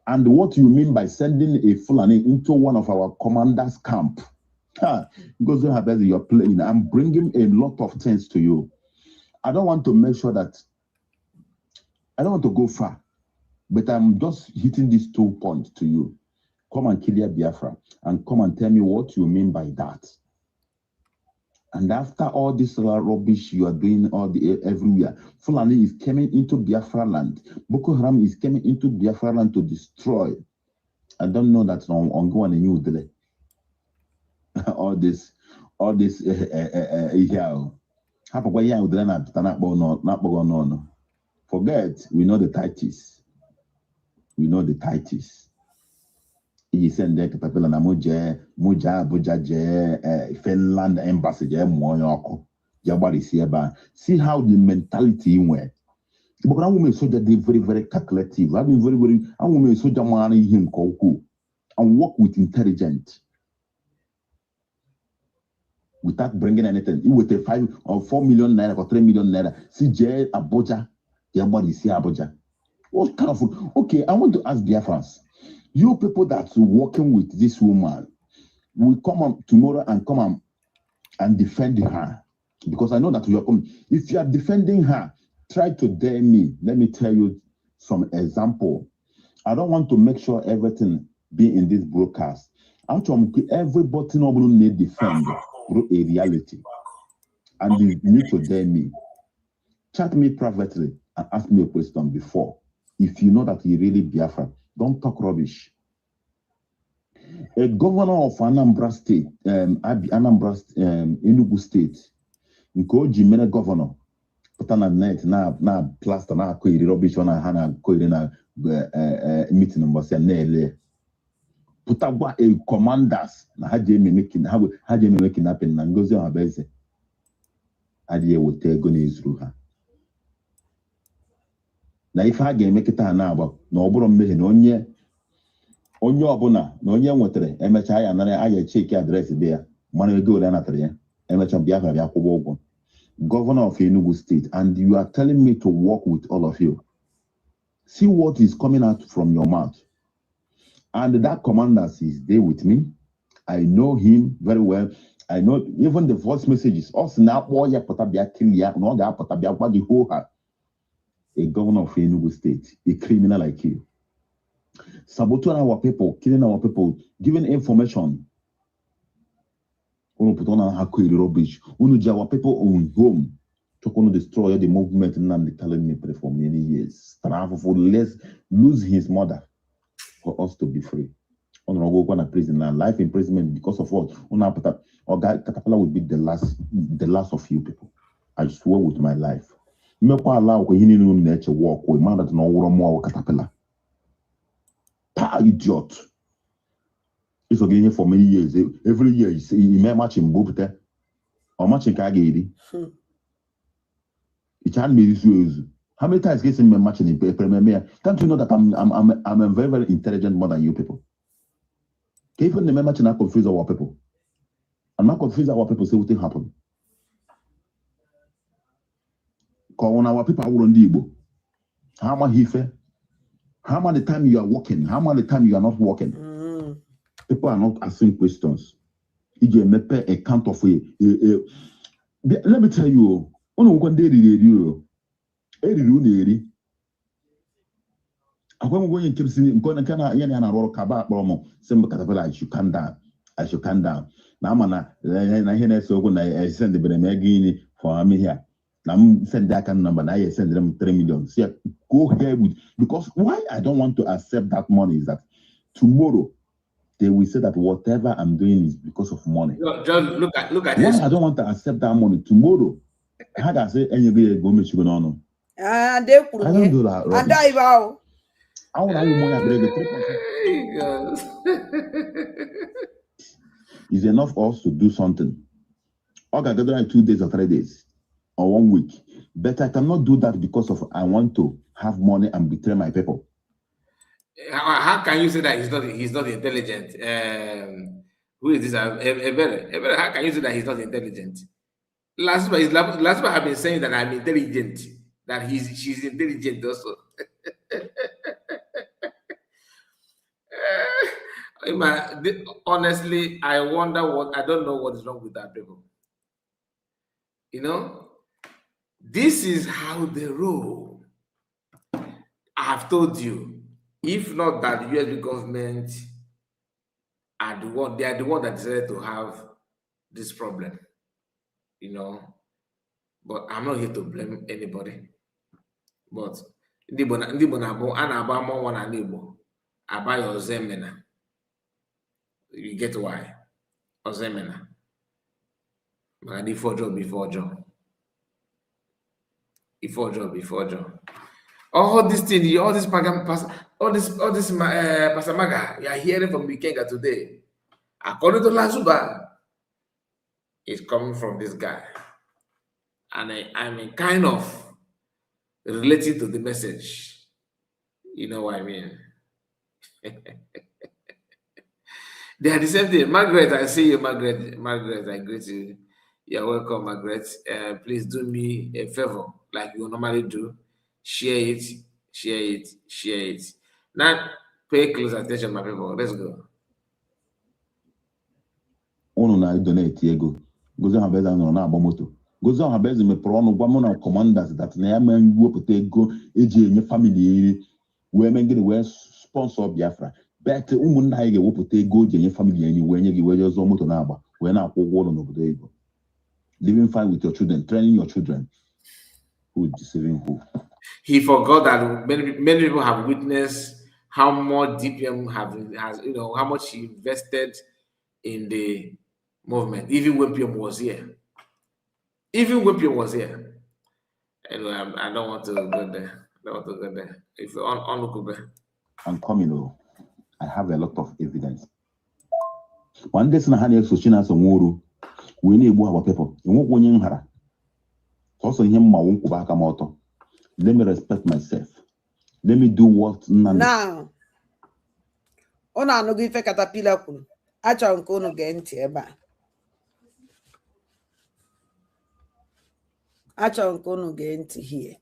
And what you mean by sending a Fulani into one of our commanders' camp? Because you're playing. I'm bringing a lot of things to you. I don't want to make sure that I don't want to go far, but I'm just hitting these 2 points to you. Come and clear Biafra and come and tell me what you mean by that. And after all this rubbish you are doing everywhere, Fulani is coming into Biafra land. Boko Haram is coming into Biafra land to destroy. I don't know that's ongoing in New Delhi. all this here. Forget, we know the titles. We know the titles. He sent there caterpillar na Muja Abuja Finland embassy Moyoko. See how the mentality went. But I woman soldier they very, very calculative. I've been very, I woman soldier man him koku and work with intelligence. Without bringing anything, you with a 5 or 4 million naira or 3 million naira. See J Abuja, Abuja. What kind of okay? I want to ask Biafrans. You people that's working with this woman will come on tomorrow and come on and defend her. Because I know that you are coming. If you are defending her, try to dare me. Let me tell you some example. I don't want to make sure everything be in this broadcast. Actually, everybody need defend a reality. And you need to dare me. Chat me privately and ask me a question before. If you know that you really Biafra, don't talk rubbish. A governor of Anambra State, Enugu State, Nkoji mere governor, putana net na plaster na koiri rubbish on hana koiri na meeting mbasi na ele. Putagwa a commanders na haje me kidnapping na ngozi Ohabeze. Adiye wote go n'izuru ha. Na ife ha ga-eme kịta na agba na ọ bụrụ mmehie na onye ọbụla na onye nwetere emecha ya nara aya cheki adreesị dị ya mana ego ole natara ya emecha Biafra bịa kwụba ụgwọ. Governor of Enugu State, and you are telling me to work with all of you. See what is coming out from your mouth. And that commander is there with me. I know him very well. I know even the voice messages. Also now, a governor of Enugu State, a criminal like you, saboting our people, killing our people, giving information. Put on our rubbish. Our people own home to destroy the movement and telling me pray for many years. For less lose his mother for us to be free. Honorable go to prison and life imprisonment because of what? Or Caterpillar would be the last of you people. I swear with my life. Me kwa allow ko hini no nature walk with man that no woro mo Caterpillar. Pa idiot. It's again for many years. Every year you may match him book or match in Kagedi. It can't be this way. How many times gets him matching in Premier? Can't you know that I'm a very, very intelligent more than you people? Even the match not confuse our people. I'm not confused our people say what thing happen. Cause when our people are on the Igbo, how much he fair? How much the time you are working? How much the time you are not working? People are not asking questions. You may pay a count of let me tell you, one day you I'm going to keep saying, going to I should calm down. I should calm down. Now, I send the Benemagini for me here. Now, send that kind of number. Now, I send them 3 million. See, go ahead with because why I don't want to accept that money is that tomorrow they will say that whatever I'm doing is because of money. Just look at this. Why I don't want to accept that money tomorrow? How do I say any go make you know? I don't do that. I want to it's enough for us to do something. Okay, like 2 days or 3 days or 1 week. But I cannot do that because of I want to have money and betray my people. How can you say that he's not intelligent? Who is this? Ebere, how can you say that he's not intelligent? Lasuba have been saying that I'm intelligent, that she's intelligent also. Honestly, I don't know what is wrong with that people. You know, this is how they roll. I have told you, if not that the US government are the one that decided to have this problem, you know. But I'm not here to blame anybody. But you get why? Ozemena. Before job. All this thing, all this Pasamaga, you are hearing from Ikenga today. According to Lasuba, it's coming from this guy. And I'm kind of relating to the message. You know what I mean? They are the same thing. Margaret, I see you, Margaret. Margaret, I greet you. You're welcome, Margaret. Please do me a favor, like you normally do. Share it. Now, pay close attention, my people. Let's go. Ono donate ego. Gozo Ohabeze no na agba moto. Gozo Ohabeze me pro no gwa mo na commanders that na ya man go put ego eji enye family Women get we sponsor Biafra. But umunna ga wopute ego je family any when you we just moto na agba. We na akwụ ụgwọ n'obodo ego. Living fine with your children, training your children. Who is deceiving who? He forgot that many people have witnessed how much DPM has how much he invested in the movement, even when PM was here. Even when PM was here. Anyway, I don't want to go there. If you're on I'm coming. I have a lot of evidence. One day, I had so China some more. We need our people. You won't win her. Also, him my won't go back a motor. Let me respect myself. Let me do what now. Ona no give caterpillar kun. Acha nko no genti eba. Acha nko no genti here.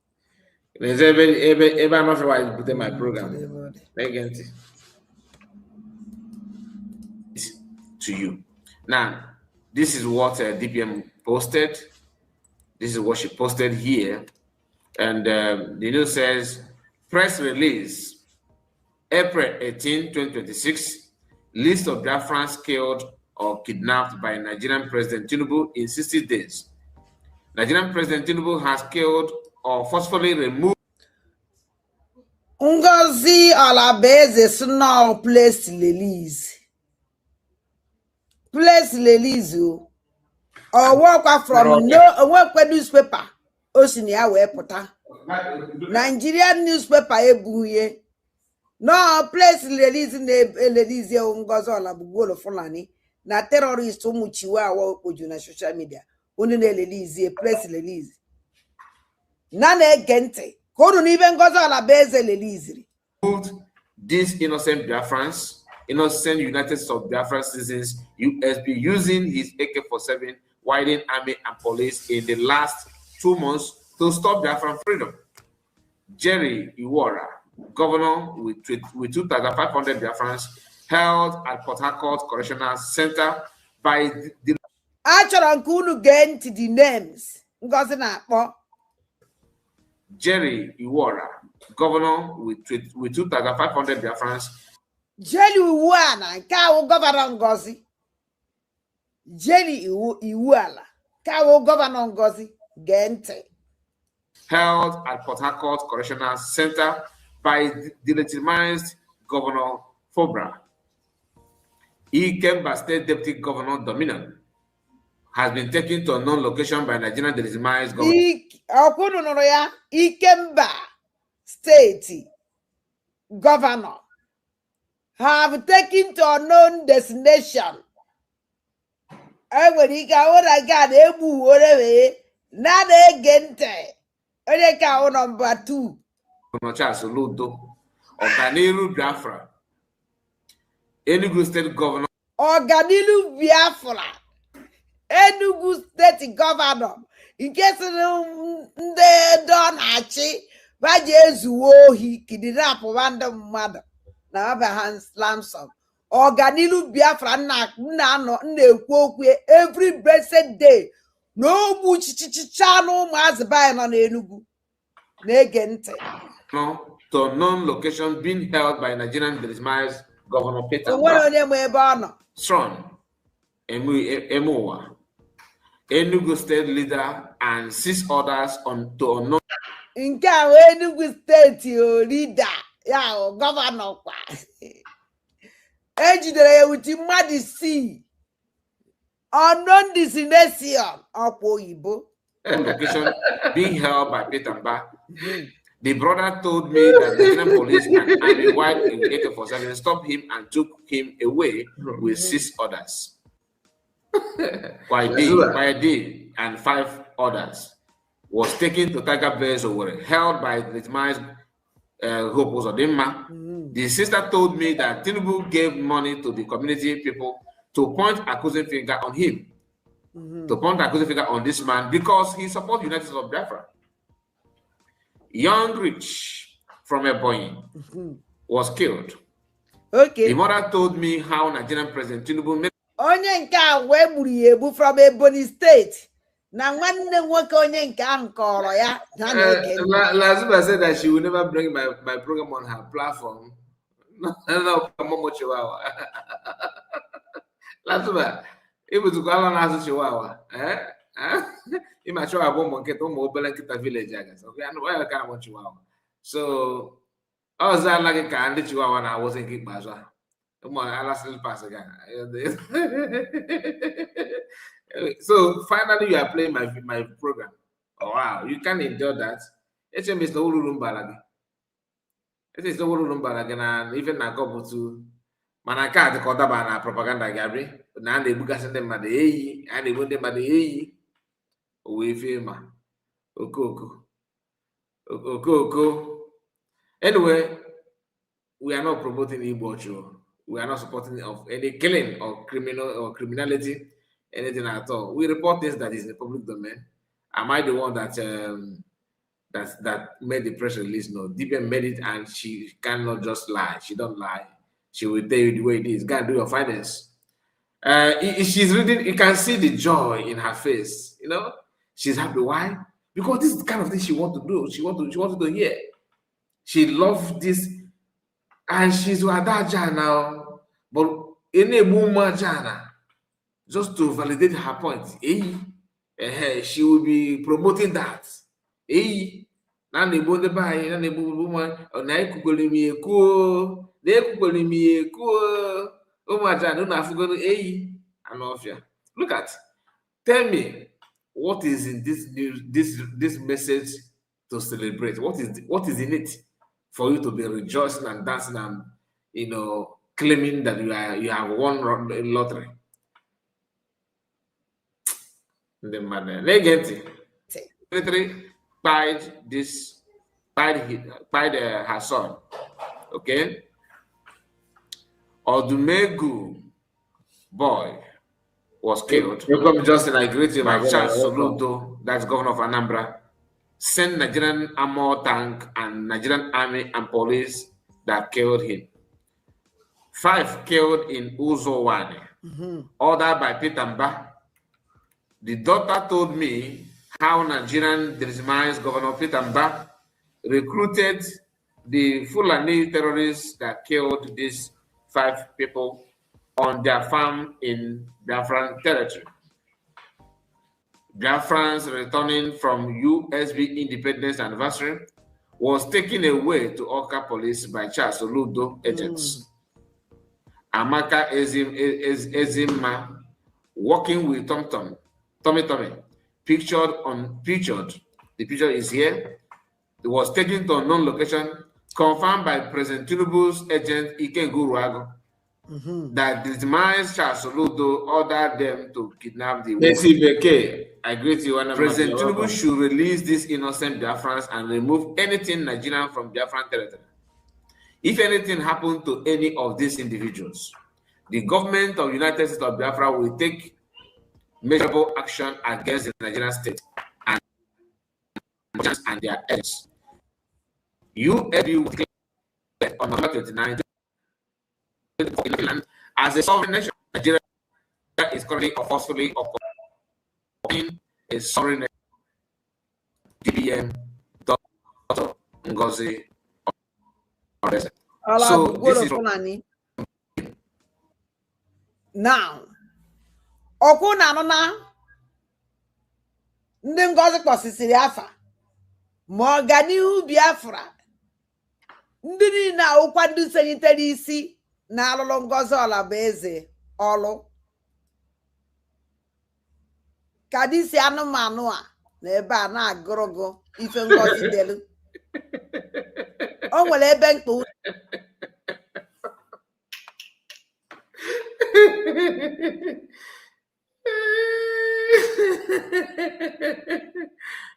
There's every not sure why I put in my program. To you. Now, this is what DPM posted. This is what she posted here. And the news says, press release, April 18, 2026, list of Biafrans killed or kidnapped by Nigerian President Tinubu in 60 days. Nigerian President Tinubu has killed or forcefully removed Ngozi Alabeze snow place release. Place release or walk from no work newspaper. Osinia we puta. Nigerian newspaper ebuye. No place release release Ngozi Alabugolo Fulani. Na terrorist umuchiwa wa oju na social media. Uni release place release. Nane gente. These innocent Biafrans, innocent United States of Biafran citizens, USB using his AK-47 widen army and police in the last 2 months to stop Biafran freedom. Jerry Iwara, governor with 2,500 Biafrans, held at Port Harcourt Correctional Center by the Acharakunu get the names. Jerry Iwara, governor with 2,500 Biafrans. Jerry Iwara, Kawo Governor Ngozi. Jerry Iwara, Kawo Governor Ngozi, Gente. Held at Port Harcourt Correctional Center by the legitimized Governor Fobra. Ikenga State Deputy Governor Dominion has been taken to a known location by Nigerian legitimized governor. Ikenga State Governor have taken to a known destination. I will got Ebu whatever. Not Gente. Oneka number 2. Organilu Biafra. Enugu State Governor. Organilu Biafra. Enugu State Governor. In case they don't achi, Vajezuohi, kidnap random mother. Now Abraham Slamson. Organilu Biafra every blessed day. No muchichichano mas by on Enugu. Negente. No, to known location being held by Nigerian legitimized Governor Peter Strong, Emowa, Enugu State leader, and 6 others on to unknown. In Enugu State leader, yeah, governor. Ejidere with Madisi. Unknown destination of Oyibo. Location being held by Peter Mba. The brother told me that the Nigerian police and army while in AK-47 stopped him and took him away with 6 others. YD and 5 others was taken to Tiger Base or were held by the legitimized Hope Uzodinma. The sister told me that Tinubu gave money to the community people to point accusing finger on him, to point accusing finger on this man because he supports United States of Biafra. Young Rich from Ebonyi was killed. Okay. The mother told me how Nigerian President Tinubu made Onyenka Weburiebu from Ebonyi State. Na nwanne nwoke onye nke ahụ kọrọ ya na na-ege ntị. Lasuba said that she will never bring my program on her platform. No, Momo Chihuahua. Lasuba, it was Kuala Nasu Chihuahua. You might show a woman get almost Belankita village, I guess. Okay, I know why I can't want Chihuahua. So, I was like a candy Chihuahua and I wasn't keep my son. Come on, I'll still pass again. So finally, you are playing my program. Oh, wow, you can endure that. HM is the Ulumbalagi. It is the Ulumbalagi, and even na go to Manaka, the Kodabana propaganda Gabri. Now they book us in them at the A, and they want them at the A. We film. Oko. Anyway, we are not promoting Igbo. We are not supporting of any killing or criminality, anything at all. We report things that is in the public domain. Am I the one that that made the press release? No, Dibia made it, and she cannot just lie. She don't lie. She will tell you the way it is. Go and do your finance. She's reading. You can see the joy in her face. You know, she's happy. Why? Because this is the kind of thing she want to do. She wanted to hear. She loved this, and she's Wadaja now. But in a woman jana, just to validate her point, she will be promoting that. Na na-egbo ndị be anyị, na na-egbo woman, na ekugoli m ekuo, na ekugoli m ekuo, ụmụaja na afugolo Anofia. Look at, tell me, what is in this message to celebrate? What is in it for you to be rejoicing and dancing and claiming that you have won lottery? The man negative. Secretary pied her son. Okay. Odumegu boy was killed. Welcome, Justin. I greet you. My Charles Soludo, that's governor of Anambra, sent Nigerian armor tank and Nigerian army and police that killed him. 5 killed in Uzowane, ordered by Pitamba. The doctor told me how Nigerian demised Governor Pitamba recruited the Fulani terrorists that killed these 5 people on their farm in Biafran territory. Biafrans returning from USB independence anniversary was taken away to Oka police by Charles Oludo agents. Amaka Ezima, working with Tommy, pictured, the picture is here. It was taken to a known location, confirmed by President Tinubu's agent Ikenga, that the demise Charles Soludo ordered them to kidnap the woman. I greet you. President Tinubu should release these innocent Biafrans and remove anything Nigerian from Biafran territory. If anything happened to any of these individuals, the government of the United States of Biafra will take measurable action against the Nigerian state and their agents. USB on November 29 as a sovereign nation. Nigeria is currently forcefully occupying a sovereign nation. DBM, Dr. Ngozi. So this is now. Ọkwụ na anụ na ndị Ngozi kpọsịsịrị afa ma ọganihu Biafra ndị niile awụkwa ndị senyitere isi na alụlụ Ngozi Ọlabụeze ọlụ ka dị si anụmanụ a na ebe a na-agụrụgụ ife Ngozi delu o nwere ebe mkpa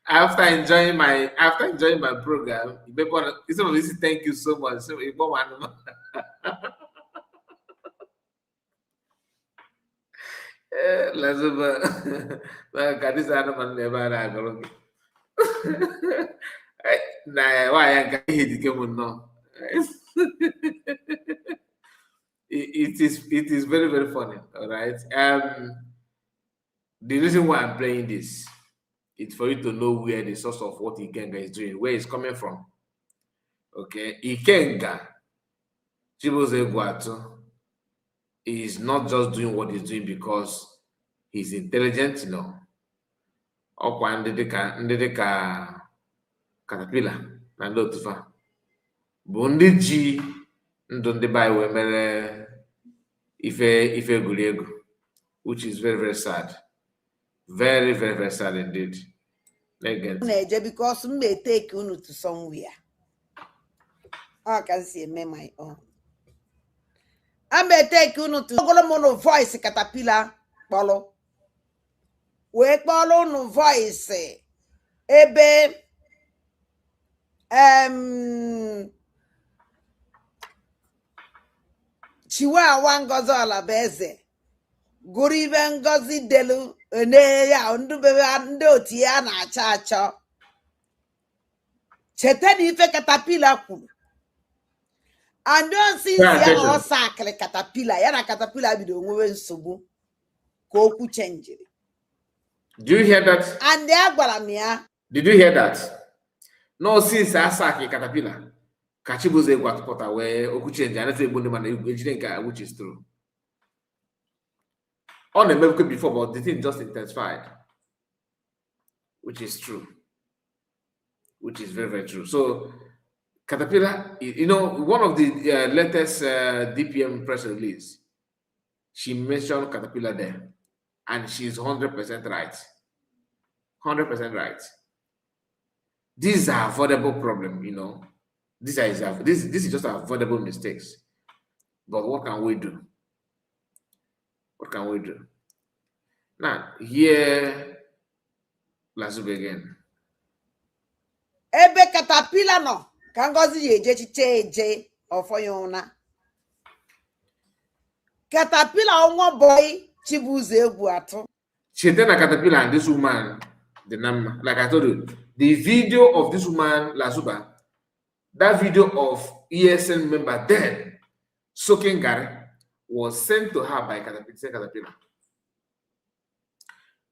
After enjoying my program, some of thank you so much. So Lasuba, this animal never why I can't hit the it is very, very funny. All right. The reason why I'm playing this It's for you to know where the source of what Ikenga is doing, where it's coming from. Okay, Ikenga, Chibuze Guato, is not just doing what he's doing because he's intelligent, no. Ọkwa ndị dịka Caterpillar na ndị otufa bụ ndị ji ndụ ndị be anyị wee mere ife egwuregwu, which is very, very sad. Very, very, very sad indeed. Because may take you to somewhere. I can see my own. I may take you to mono voice Caterpillar follow. We follow no voice. Ebe Chihuahua ngozi Alabeze. Guribe ngozi delu ne ya ndu bebe ndị otu ya na-acha acha. Cheta na ife Caterpillar kwuru. And don't see ya osakle Caterpillar. Ya na Caterpillar bido nwewe nsogbu ka okwu change. Do you hear that? And they agwara m ya. Did you hear that? No, since Asaki Caterpillar, Kachibuze Guatpota where okwu change and every man which is true. On the medical before, but the thing just intensified, which is true, which is very, very true. So, Caterpillar, you know, one of the latest DPM press release, she mentioned Caterpillar there, and she's 100% right. 100% right. These are avoidable problems, you know. This is just avoidable mistakes. But what can we do? What can we do? Now, here, Lasuba again. Ebe Caterpillar no, kangozi yeje chicheje ofoyona. Caterpillar onwa boy Chibuze Egwuatu. Chetena Caterpillar and this woman, the number, like I told you, the video of this woman, Lasuba, that video of ESN member dead, soaking Gary, was sent to her by Caterpillar.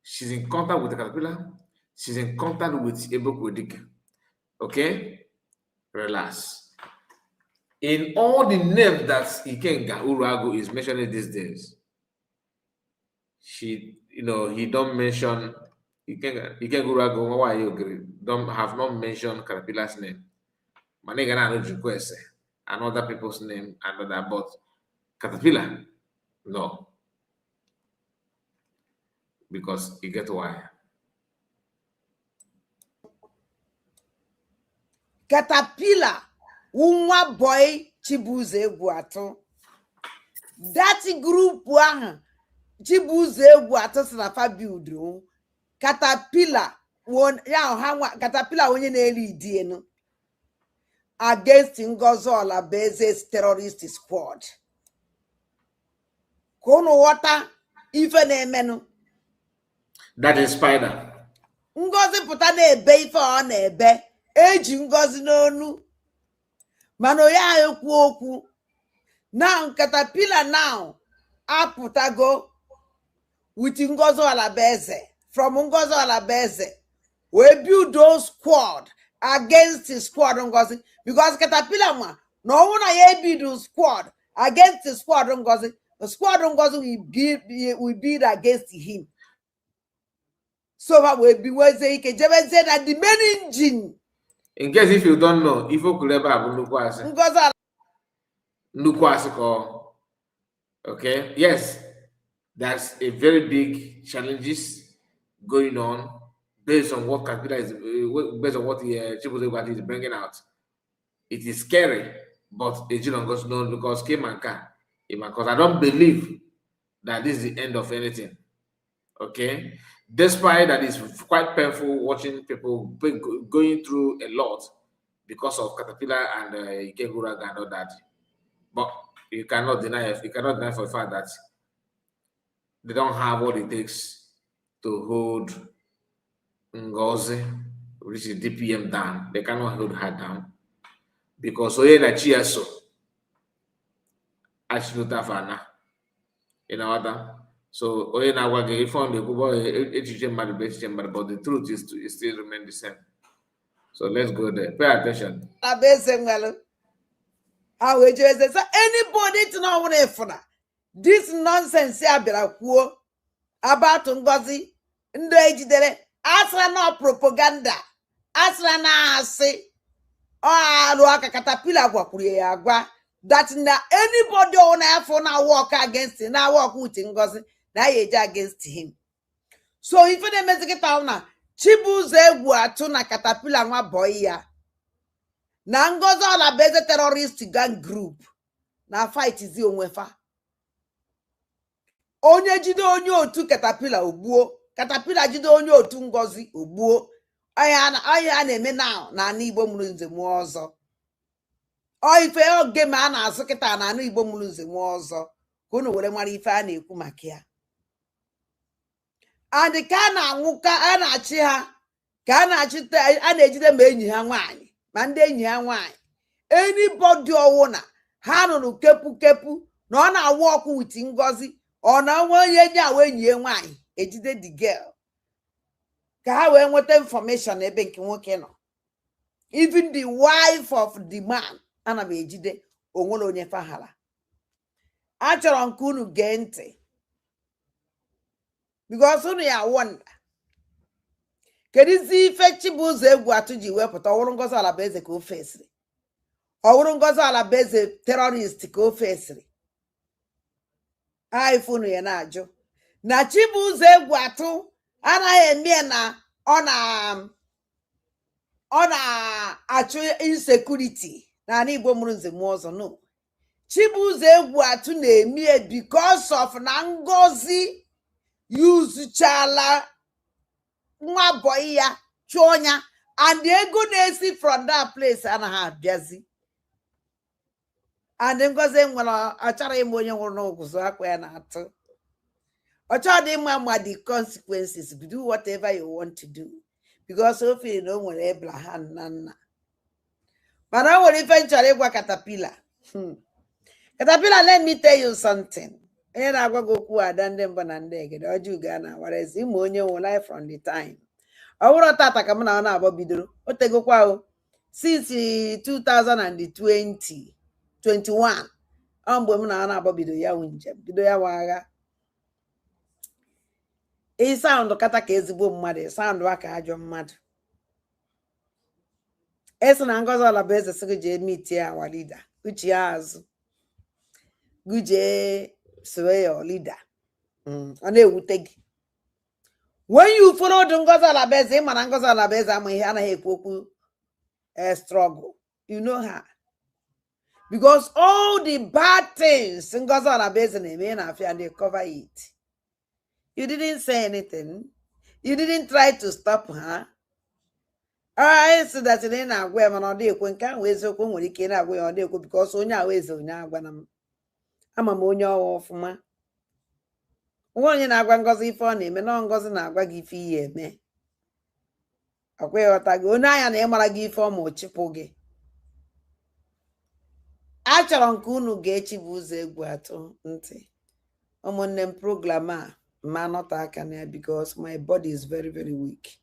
She's in contact with the Caterpillar. She's in contact with Ebokodik. Okay? Relax. In all the names that Ikenga Urago is mentioning these days, he don't mention Ikenga Urago, why you agree? Have not mentioned Caterpillar's name. Manegana request and other people's name and other, but Caterpillar, no. Because you get why. Caterpillar, unwa boy Chibuze Egwuatu. That group one Chibuze Egwuatu sinafa build. Caterpillar won Caterpillar onye na-eri idie against Ngozi Olabeze's terrorist squad. Kono water ife na-emenu. That is Spider. Ngozi pụta na-ebe ife ọ na-ebe eji Ngozi n'onu mana ya ekwu okwu. Now Caterpillar now apụtago with Ngozi Olabeze. From Ngozi Olabeze we build those squad against the squad Ngozi because Caterpillar ma no one I build squad against the squad Ngozi. The squad Ngozi will build against him. So that will be where they can say that the main engine. In case if you don't know, if you could ever okay, yes, that's a very big challenges going on based on what Caterpillar is based on what the Chibuze is bringing out. It is scary, but Ejilon goes no because because I don't believe that this is the end of anything. Okay, despite that, it's quite painful watching people going through a lot because of Caterpillar and Ikenga and all that. But you cannot deny for the fact that they don't have what it takes to hold Ngozi, which is DPM, down. They cannot hold her down because Oyena Chiaso, Ashnutafana, in order. So oye na wage if on the kubo but the truth is to it still remain the same. So let's go there. Pay attention. So anybody to know what if this nonsense about Ngozi ndo ejidere asra na propaganda asra na asị arụ aka caterpillar gwakwuru ya agwa that na anybody on afọ na work against him na work with Ngozi na ya eje against him. So ife na-emezi kịta na Chibuzo egwu atụ na caterpillar nwa boy ya na Ngozi Olabeze terrorist gang group na fight zi onwe fa. Onye jide onye otu caterpillar ogbuo, caterpillar jide onye otu Ngozi ogbuo. Ọya na-eme na ana Igbo mụrụ nze mụọ ọzọ. Ife oge ma a na-asụ kịta na ana Igbo mụrụ nze mụọ ọzọ ka unu were mara ife a na-ekwu maka ya. Adị ka a na-anwụ ka a na-achị ha ka a na-achịte a na-ejide ma enyi ha nwaanyị ma ndị enyi ha nwaanyị. Anybody ọwụna ha nụrụ kepu na ọ na-awụ ọkụ with Ngozi ọ na nwe onye enyi awa enyi ya nwaanyị ejide the girl ka ha wee nweta information ebe nke nwoke nọ. Even the wife of the man ana m ejide onwere onye faghara. Achọrọ nke unu gee ntị because unu ya wonder kedizi ife Chibuzo egwu atụ ji wepụta ọwụrụ Ngozi Olabeze ka o fesiri ọwụrụ Ngozi Olabeze terrorist ka o fesiri. Unu ya na-ajụ na Chibuzo egwu atụ anaghị eme na ọ na-achụ insecurity na ana Igbo mụrụ nze mụọ ọzọ. No, Chibuzo egwu atụ na-eme because of na Ngozi yuzuchala nwa boy ya chụọ ya and ego na-esi from that place anaghị abịazi. And Ngozi nwere achara ime onye nwụrụ n'ụgụzụ akwa ya na-atụ. Ọchọ dị mma the consequences, do whatever you want to do because o feel na o nwere Abraham na nna. Mana o nwere ife nchọrọ ịgwa caterpillar. Caterpillar, let me tell you something. Onye na-agwa gị okwu ada ndị mbụ na ndị egede ọjọọ ga na warezi ịma onye nwe life from the time. Ọ bụrụ tata ka m na ọ na-abọ bidoro o tegokwa o since 2020 21 mgbe m na na-abọ bido ya njem bido ya agha. Sound kata ka ezigbo mmadụ sound aka ajọ mmadụ. Esi na Ngozi Olabeze sị je meet ya our leader uchi ya azụ guje sowe your leader. Ọ na-ewute gị when you follow the Ngozi Olabeze ịma na Ngozi Olabeze ama ihe anaghị ekwu okwu struggle. You know her because all the bad things Ngozi Olabeze na-eme na afia they cover it. You didn't say anything. You didn't try to stop her. I said that in na agwa man ọ dị ekwe nke ahụ eziokwu nwere ike na agwa ya ọ dị ekwe because onye ahụ eze onye agwa na m ama m onye ọwa ọfụma. Onye na-agwa Ngozi ife ọ na-eme na Ngozi na-agwa gị ife ihe eme. Akwa ịghọta gị onye anya na ịmara gị ife ọma ochịpụ gị. Achọrọ nke unu ga-echi bụ ụzọ egwu atụ ntị. Ụmụnne m program a ma nọta aka na ya because my body is very very weak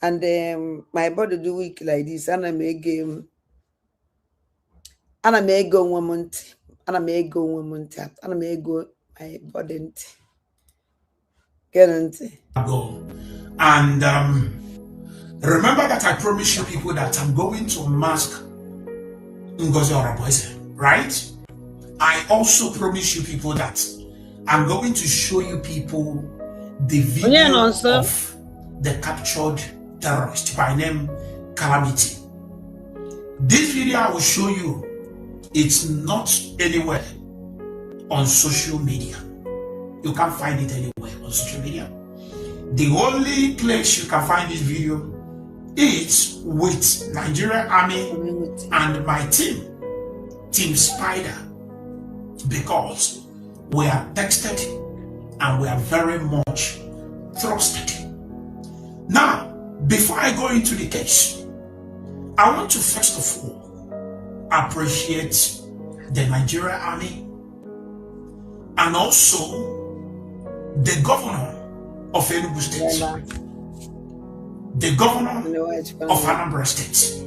and my body do weak like this. Ana m ego onwe m ntị. Ana m ego my body ntị. And remember that I promised you people that I'm going to mask Ngozi Olabeze, right? I also promise you people that I'm going to show you people the video of the captured terrorist by name Calamity. This video I will show you, it's not anywhere on social media. You can't find it anywhere on social media. The only place you can find this video is with Nigerian Army and my team, Team Spider, because we are texted and we are very much trusted. Now, before I go into the case, I want to first of all appreciate the Nigerian Army and also the governor of Enugu State, the governor of Anambra State,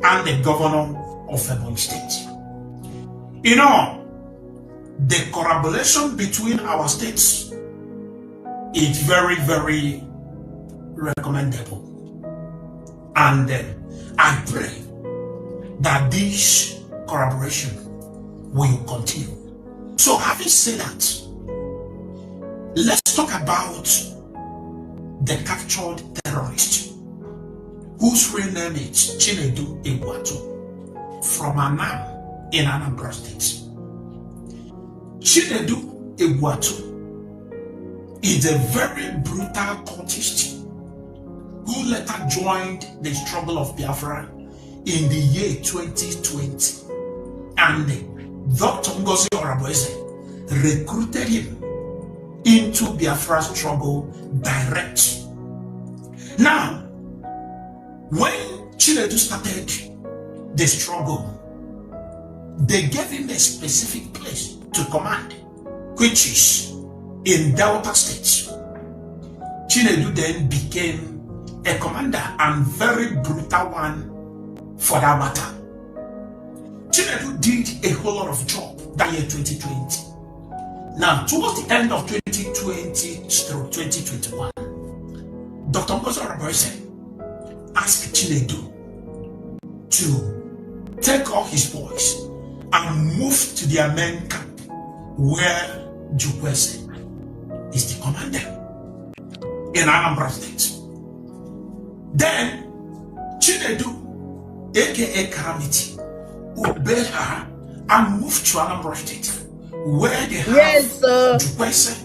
and the governor of Ebonyi State. You know, the collaboration between our states is very, very recommendable. And I pray that this collaboration will continue. So having said that, let's talk about the captured terrorist whose real name is Chinedu Egwatu from Anam in Anambra State. Chinedu Egwatu is a very brutal cultist who later joined the struggle of Biafra in the year 2020. And Dr. Ngozi Oraboeze recruited him into Biafra's struggle direct. Now, when Chinedu started the struggle, they gave him a specific place to command, which is in Delta State. Chinedu then became a commander, and very brutal one for that matter. Chinedu did a whole lot of job that year 2020. Now, towards the end of 2020 through 2021, Dr. Ngozi Oraboeze asked Chinedu to take all his boys and move to their main camp, where Jukwese is the commander in Anambra State. Then Chinedu, aka Calamity, obeyed her and moved to Anambra State, where they have Jukwese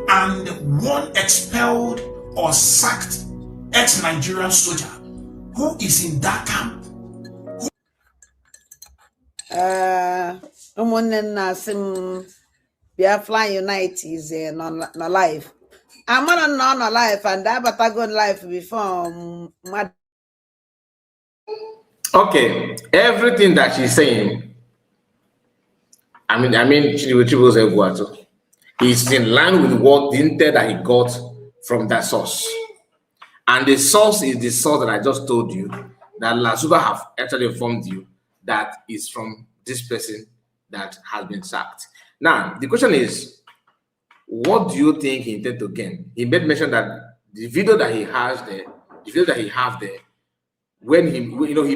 and one expelled or sacked ex-Nigerian soldier who is in that camp. Biafra Unite is not life. I'm not on life, and I but I got life before. Okay, everything that she's saying, I mean, Chibu's Egwatu, is in line with what the intel that he got from that source. And the source is the source that I just told you, that Lasuba have actually informed you that is from this person that has been sacked. Now, the question is, what do you think he intended to gain? He made mention that the video that he has there, when he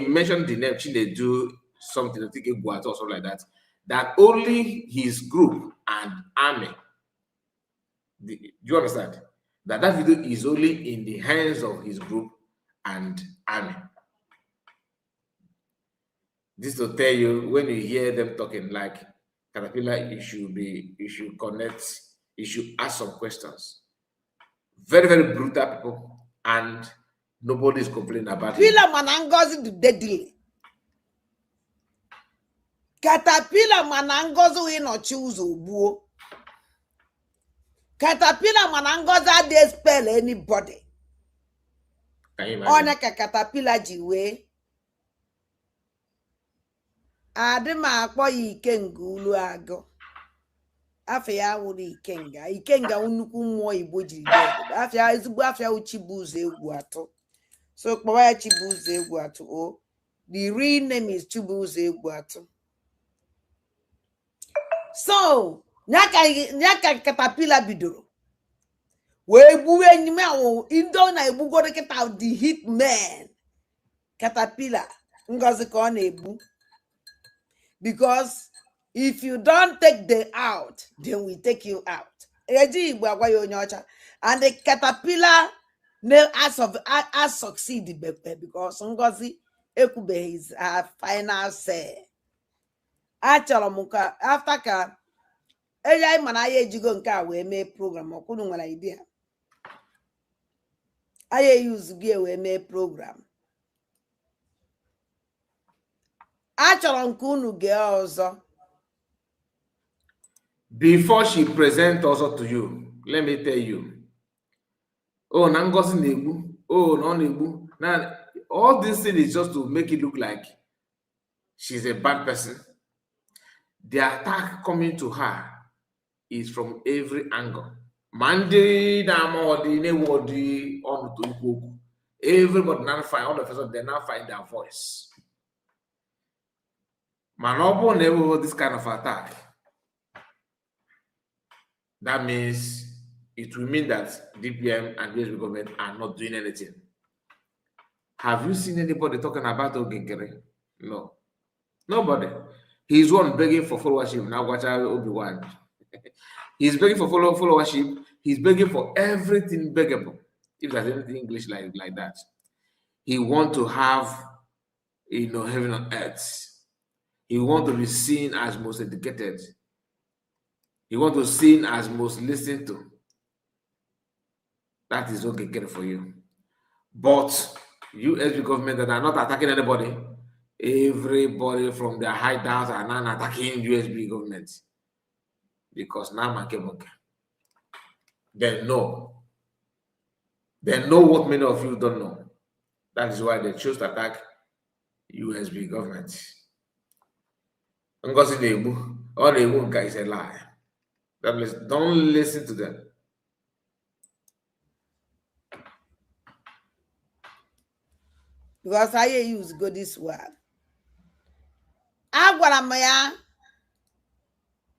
mentioned the name Chinedu something, I think or something like that, that only his group and army, do you understand? That video is only in the hands of his group and army. This to tell you, when you hear them talking like Caterpillar, you should connect, you should ask some questions. Very, very brutal people, and nobody is complaining about it. Caterpillar manangozi no choose ubuo. Caterpillar manangoza they spell anybody. Can you imagine? Caterpillar jiwe. Adema akpo Ikenga ulu ago. Afia wuri Ikenga. Ikenga unuku mwo Igbo jiri dedo. Afia ezigbo afia Chibuze Egwatu. So kwa Chibuze Egwatu o. The real name is Chibuze Egwatu. So, nyaka Caterpillar bidoro. We buwe nyime o indo na ebu go get out the hit man. Caterpillar ngozi ko na ebu. Because if you don't take them out, then we take you out. And the Caterpillar has succeeded because Ngozi Ekube is our final say. Achọrọ after ka eya mana ya ejigo nke a wee mee program okunu nwere idea aya use gi wee mee program achọrọ nke unu gee ọzọ. Before she presents also to you, let me tell you, oh na Ngozi na-egbu, oh no na-egbu. Now all this thing is just to make it look like she's a bad person. The attack coming to her is from every angle. Monday, everybody now find all of a sudden they now find their voice. Manobo never this kind of attack. That means it will mean that DPM and US government are not doing anything. Have you seen anybody talking about Oginkere? No. Nobody. He's one begging for followership. Now watch out Obi-Wan. He's begging for followership. He's begging for everything beggable. If there's anything English like that. He want to have, heaven on earth. He want to be seen as most educated. He want to be seen as most listened to. That is okay for you. But US government that are not attacking anybody, everybody from their hideouts are now attacking USB government. Because now they know. They know what many of you don't know. That is why they chose to attack USB government. Ngozi Nebu, all Nebu is a lie. Don't listen to them. Because I use go this one. Agwaramaya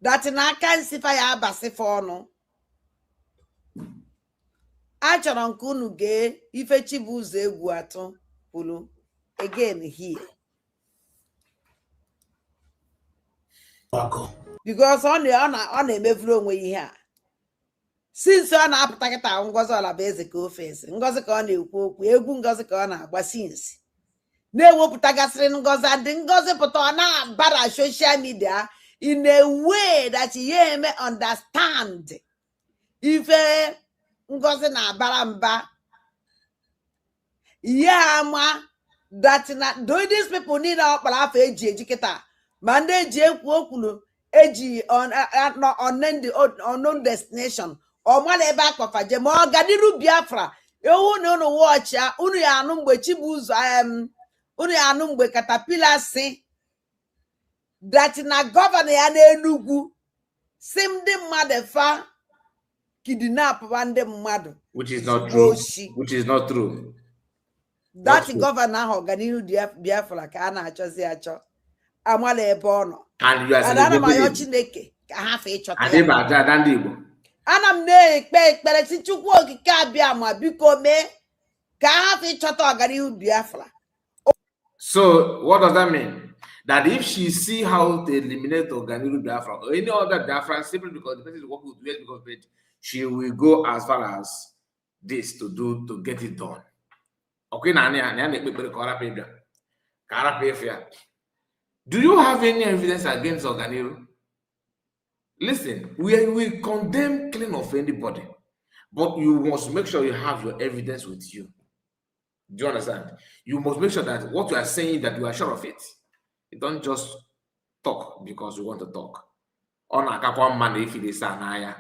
that in I can see fire basifono. Achọrọ nke unu gee ife Chibuzo egwu atọ kwuru again here. Because ọ na-emevuru onwe ihe a. Since ọ na-apụta kịta Ngozi Olabeze ka ofesi, Ngozi ka ọ na-ekwu okwu, egwu Ngozi ka ọ na-agba since. Na-ewepụtagasịrị Ngozi adị Ngozi pụta ọ na-abara social media in a way that you may understand ife Ngozi na-abara mba. Yeah, ma that these people need ọkpara afọ eji kịta ma ndị eji ekwu okwulu eji on unknown destination ọ mara ebe akpafaje ma ọganiru Biafra ewu na unu watch ya unu ya anụ mgbe Chibuzo unu ya anụ mgbe Caterpillar si that na gọvanọ ya n'Enugu si ndị mmadụ fa kidnap ndị mmadụ, which is not true. Which is not true. That governor ahụ ọganiru Biafra ka a na-achọzi achọ amala ebe ọ nọ. And you are celebrating Chineke ka ha fe ịchọta ya. Ana m na-ekpe ekpere si Chukwu okike abịa ma biko mee ka ha fe ịchọta ọganiru Biafra. So what does that mean? That if she see how to eliminate Oganiru Biafra or any other Biafra simply because the person is working with US government, she will go as far as this to get it done. Okay, do you have any evidence against Oganiru? Listen, we condemn killing of anybody, but you must make sure you have your evidence with you. Do you understand? You must make sure that what you are saying, that you are sure of it. You don't just talk because you want to talk. On a couple of man if it is an aya,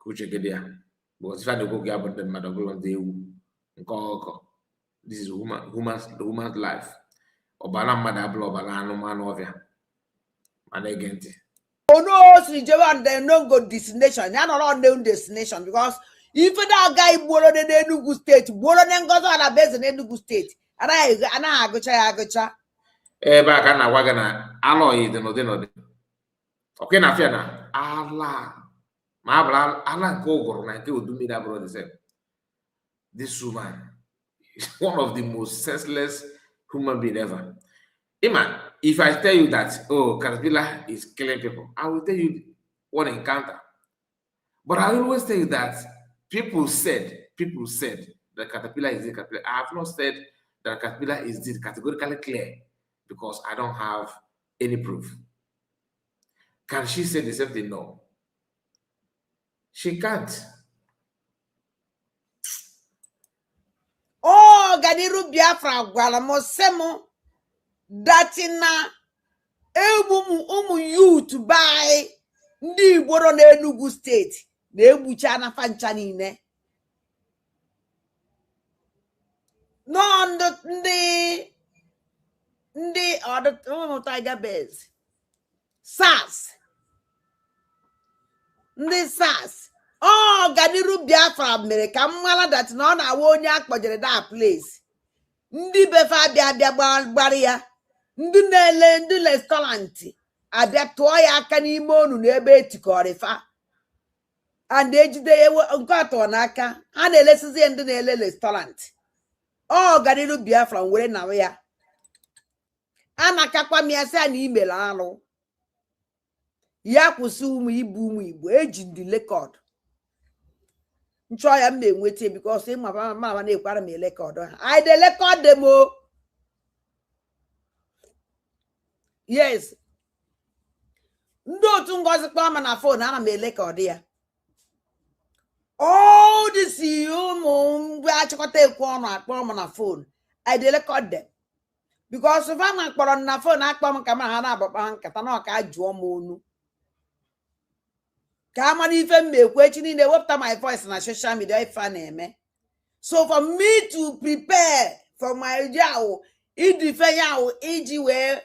because if I don't go get about them, this is woman's life. Obala madablo obala no man of ya. And again. Oh no, so they no go destination. They are not on their destination because if that guy borrow the Enugu state, borrow them goes on a base in Enugu state. And I go cha. Back and I wagana alloy the no. Okay, na fiana. Allah. Allah go na do me that brother said. This woman is one of the most senseless human being ever. Iman, if I tell you that, Caterpillar is killing people, I will tell you one encounter. But I always tell you that people said that Caterpillar is dead. I have not said that Caterpillar is dead categorically clear because I don't have any proof. Can she say the same thing? No. She can't. Oh, Ganiru Biafra Gualamosemo Datina youth by ndị Igbo na Enugu steeti na-egbucha na fanchanine. No, ndị other Tiger Bears SARS ndị SARS Oh, Ganiru Biafra mere ka mmala that na ọ na-awa onye akpọjere that place. Ndị befe abịa gbara ya. Ndị na-ele ndị restaurant abịa tụọ ya aka n'ime onu n'ebe etikọrịfa. And ejide nke atọ n'aka. Ha na-elesizie ndị na-ele restaurant. Oh, Ganiru Biafra were na ya. Anakakwa m ya sị na imere alụ. Ya kwụsị ụmụ Igbo eji ndị lekọd. Nchọ ya mbe nwete because ịma mama na-ekwara m lekọd ha. I dey lekọd them o. Yes. Ndị otu Ngozi kpọọ m na phone ana m elekọd ya. All this ụmụ mgbe achịkọta ekwu ọnụ akpọ m na phone. I dey lekọd them. Because if I'm kpọrọ na phone akpọ m ka ma ha na-agbakpa nkata na ọka jụọ m onu. Ka ama n'ife m ekwu echi niile wepụta my voice na social media ife a na-eme. So for me to prepare for my yawo, idife yawo iji wee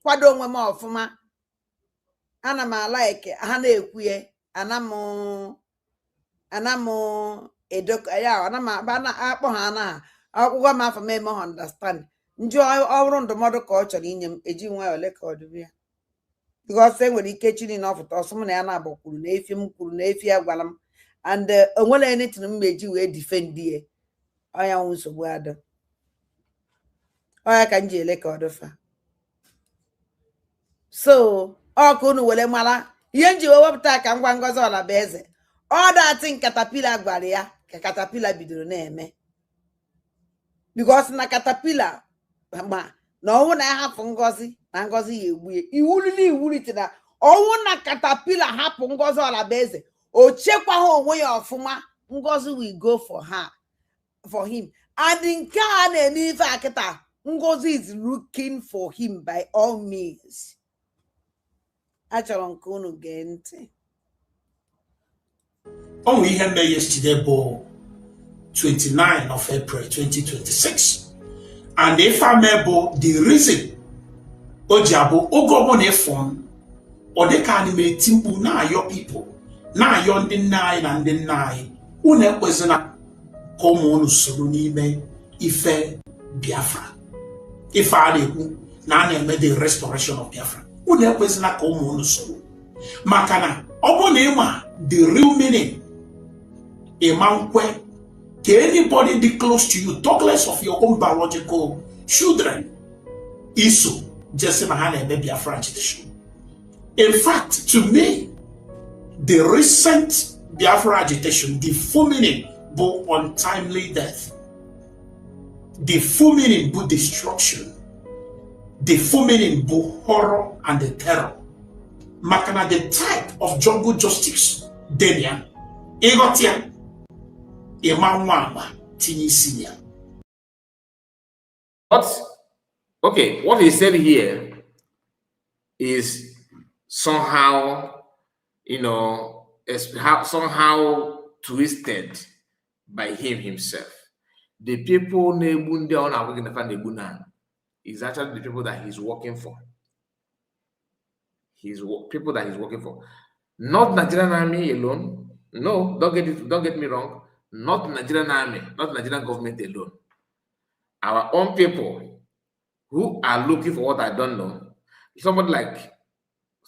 kwado onwe m ọfụma. Ana m like ha na-ekwu ye, ana m edok ya, ana m akpọ ha na akwụkwọ m afọ m understand. Ndị ọrụ ndụmọdụ ka ọ chọrọ inye m eji nwa ole ka ọ dịbịa. Because enwere ike chini na ọfụta ọsọ m na ya na-abụ kwuru na efi m kwuru na efi ya gwara m. And onwere anything m meji wee defend ye. Oya nwe nsogbu adọ. Oya ka m ji ele ka ọ dịfa. So, ọ ka unu were mara ihe nji wepụta ka ngwa Ngozi Olabaeze. Ọ datị Caterpillar gwara ya ka Caterpillar bidoro na-eme. Because na Caterpillar ma na ọnwụ na ya hapụ Ngozi na Ngozi ya egbu ya. Iwulite na ọnwụ na Caterpillar hapụ Ngozi Olabaeze. O chekwaghị onwe ya ọfụma. Ngozi will go for him. And nke a na-eme ife akịta. Ngozi is looking for him by all means. Achọrọ nke unu gee ntị. Only ihe mee yesterday bụ 29 of April 2026. And if I bụ the reason o ji abụ oge ọbụla ịfụ m ọ dịka anyị na-eti mkpu na-ayọ people na-ayọ ndị nna anyị na ndị nna anyị unu ekwezina ka ụmụ unu soro n'ime ife Biafra. Ife a na-ekwu na a na-eme the restoration of Biafra. Unu ekwezina ka ụmụ unu soro. Maka na ọ bụ na ịma the real meaning ịma nkwe ka anybody dị close to you talk less of your own biological children iso jesi na ha na-eme Biafra agitation. In fact, to me, the recent Biafra agitation, the full meaning bụ untimely death. The full meaning bụ destruction. The full meaning bụ horror and the terror. Maka na the type of jungle justice denia ịghọtịa ịma nwa ama tinye isi ya. What he said here is somehow, somehow twisted by him himself. The people is actually the people that he's working for. People that he's working for. Not Nigerian army alone. No, don't get me wrong. Not Nigerian army, not Nigerian government alone. Our own people who are looking for what I don't know. Someone like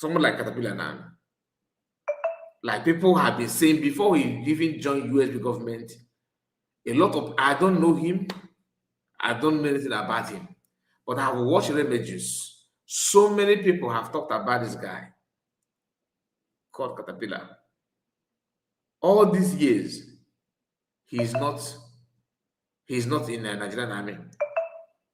Caterpillar now. Like people have been saying before he even joined US government, a lot of I don't know him, I don't know anything about him, but I will watch images. So many people have talked about this guy called Caterpillar. All these years, he's not in the Nigerian army.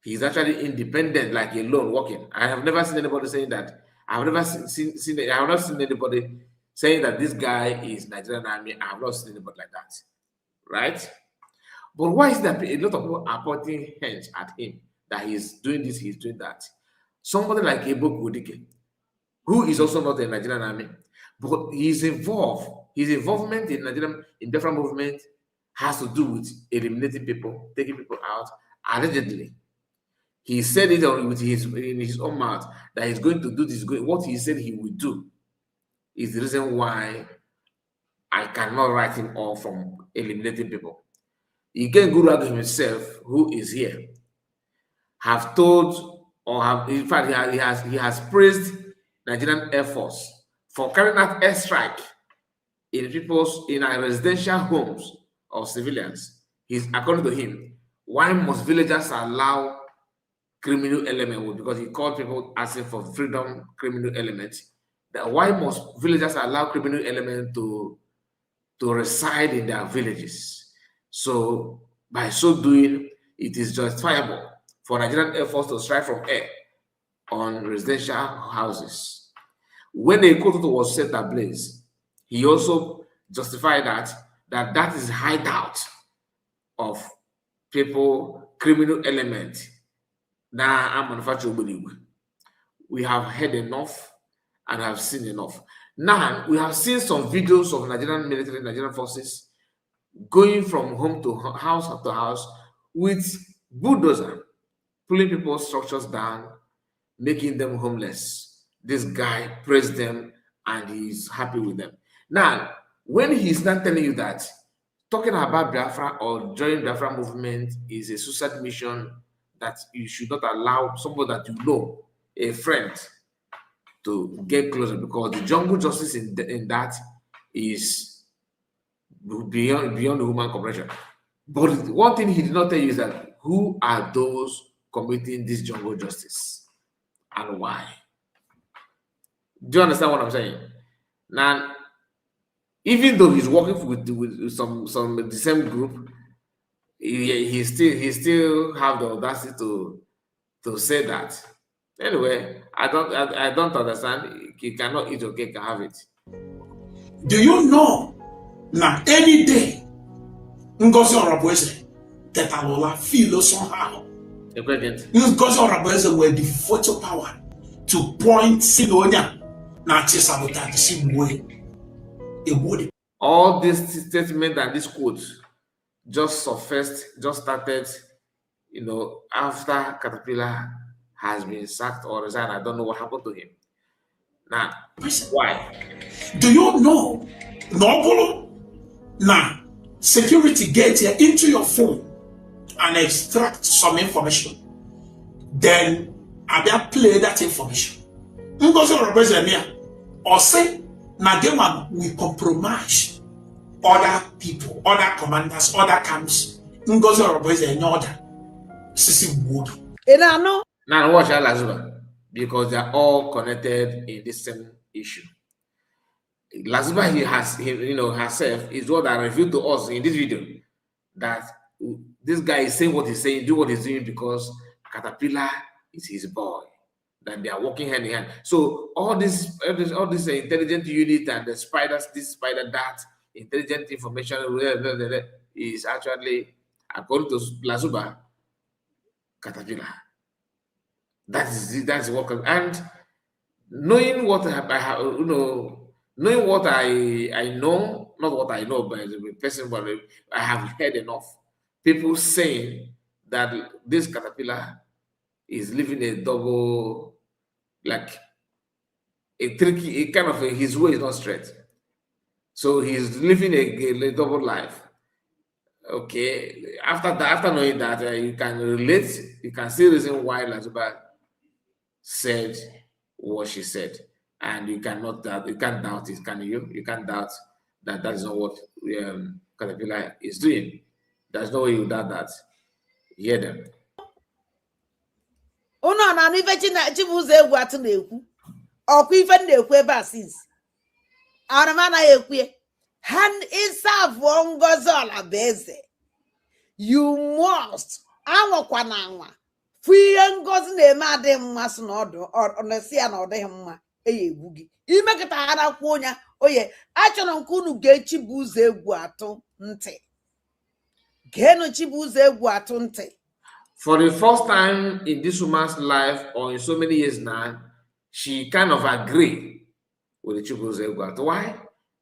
He's actually independent, like alone working. I have never seen anybody saying that. I have not seen anybody saying that this guy is Nigerian army. I have not seen anybody like that, right? But why is that a lot of people are pointing hands at him that he's doing this, he's doing that? Somebody like Ebo Kodike, who is also not in the Nigerian army, but he's involved. His involvement in Nigerian in different movement has to do with eliminating people, taking people out. Allegedly, he said it in his own mouth that he's going to do this. What he said he will do is the reason why I cannot write him off from eliminating people. Ikenga himself, who is here, have told or have, in fact, he has praised Nigerian Air Force for carrying out airstrike in our residential homes of civilians. According to him, why must villagers allow criminal element? Because he called people asking for freedom criminal elements. That why must villagers allow criminal element to reside in their villages? So by so doing, it is justifiable for Nigerian Air Force to strike from air on residential houses. When a quote was set ablaze, he also justified that is hideout of people, criminal element. Now I'm manufacturing. We have heard enough and have seen enough. Now we have seen some videos of Nigerian military, Nigerian forces going from home to house with bulldozer, pulling people's structures down, making them homeless. This guy praised them and he's happy with them. Now, when he's not telling you that talking about Biafra or joining Biafra movement is a suicide mission, that you should not allow somebody that you know, a friend, to get closer, because the jungle justice in that is beyond human comprehension. But one thing he did not tell you is that who are those committing this jungle justice and why? Do you understand what I'm saying? Now, even though he's working with some the same group, he still have the audacity to say that. Anyway, I don't understand. He cannot eat your cake and have it. Do you know now any day Ngozi Orabueze that Alola feel somehow? Ngozi Orabueze were the photo power to point Silonia now to sabotage the same way. It would. All this statement and this quote just started, after Caterpillar has been sacked or resigned. I don't know what happened to him. Now, why? Do you know? Now, security gets into your phone and extract some information. Then, I will play that information. Ngozi Orabueze or say, now we compromise other people, other commanders, other camps. Ngozi Orabueze in order. Sisi Wood. Now watch Lasuba, because they are all connected in this same issue. Lasuba, herself is what I revealed to us in this video, that this guy is saying what he's saying, do what he's doing because Caterpillar is his boy. That they are working hand in hand. So all this intelligent unit and the spiders, this spider, that intelligent information is actually, according to Lasuba, Caterpillar. That's what, and knowing what I have, knowing what I know, not what I know, but as a person, but I have heard enough people saying that this Caterpillar is living a double, like a tricky, his way is not straight. So he's living a double life. Okay, after knowing that, you can relate, you can see the reason why Lasuba said what she said, and you can't doubt it, can you? You can't doubt that is not what Caterpillar is doing. There's no way you doubt that. Hear them. Uno na ife Chibuzo egwu atụ na-ekwu ọkwa ife na-ekwu ebe a since arụma na ekwu ha ịsavụọ Ngozi Orabueze, you must anwakwa na anwa fụ ihe Ngozi na-eme adịghị mma sị na ọnọsi ya na ọ dịghị mma eya egwu gị imekọta ha na-akwụ onye oye achọrọ nke unu gee Chibuzo egwu atụ ntị, geenụ Chibuzo egwu atụ ntị. For the first time in this woman's life, or in so many years now, she kind of agreed with the Chibuzo egwu. Why?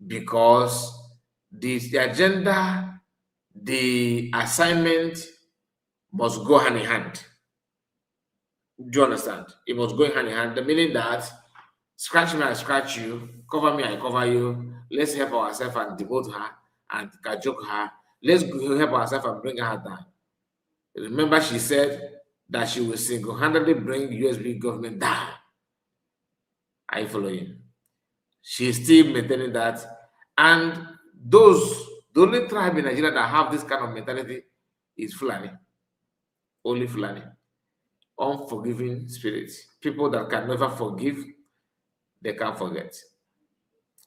Because the agenda, the assignment must go hand in hand. Do you understand? It must go hand in hand. The meaning that scratch me, I scratch you, cover me, I cover you. Let's help ourselves and devote her and cajoke her. Let's help ourselves and bring her down. Remember, she said that she will single-handedly bring USB government down. Are you following? She's still maintaining that. And the only tribe in Nigeria that have this kind of mentality is Fulani. Only Fulani. Unforgiving spirits. People that can never forgive, they can't forget.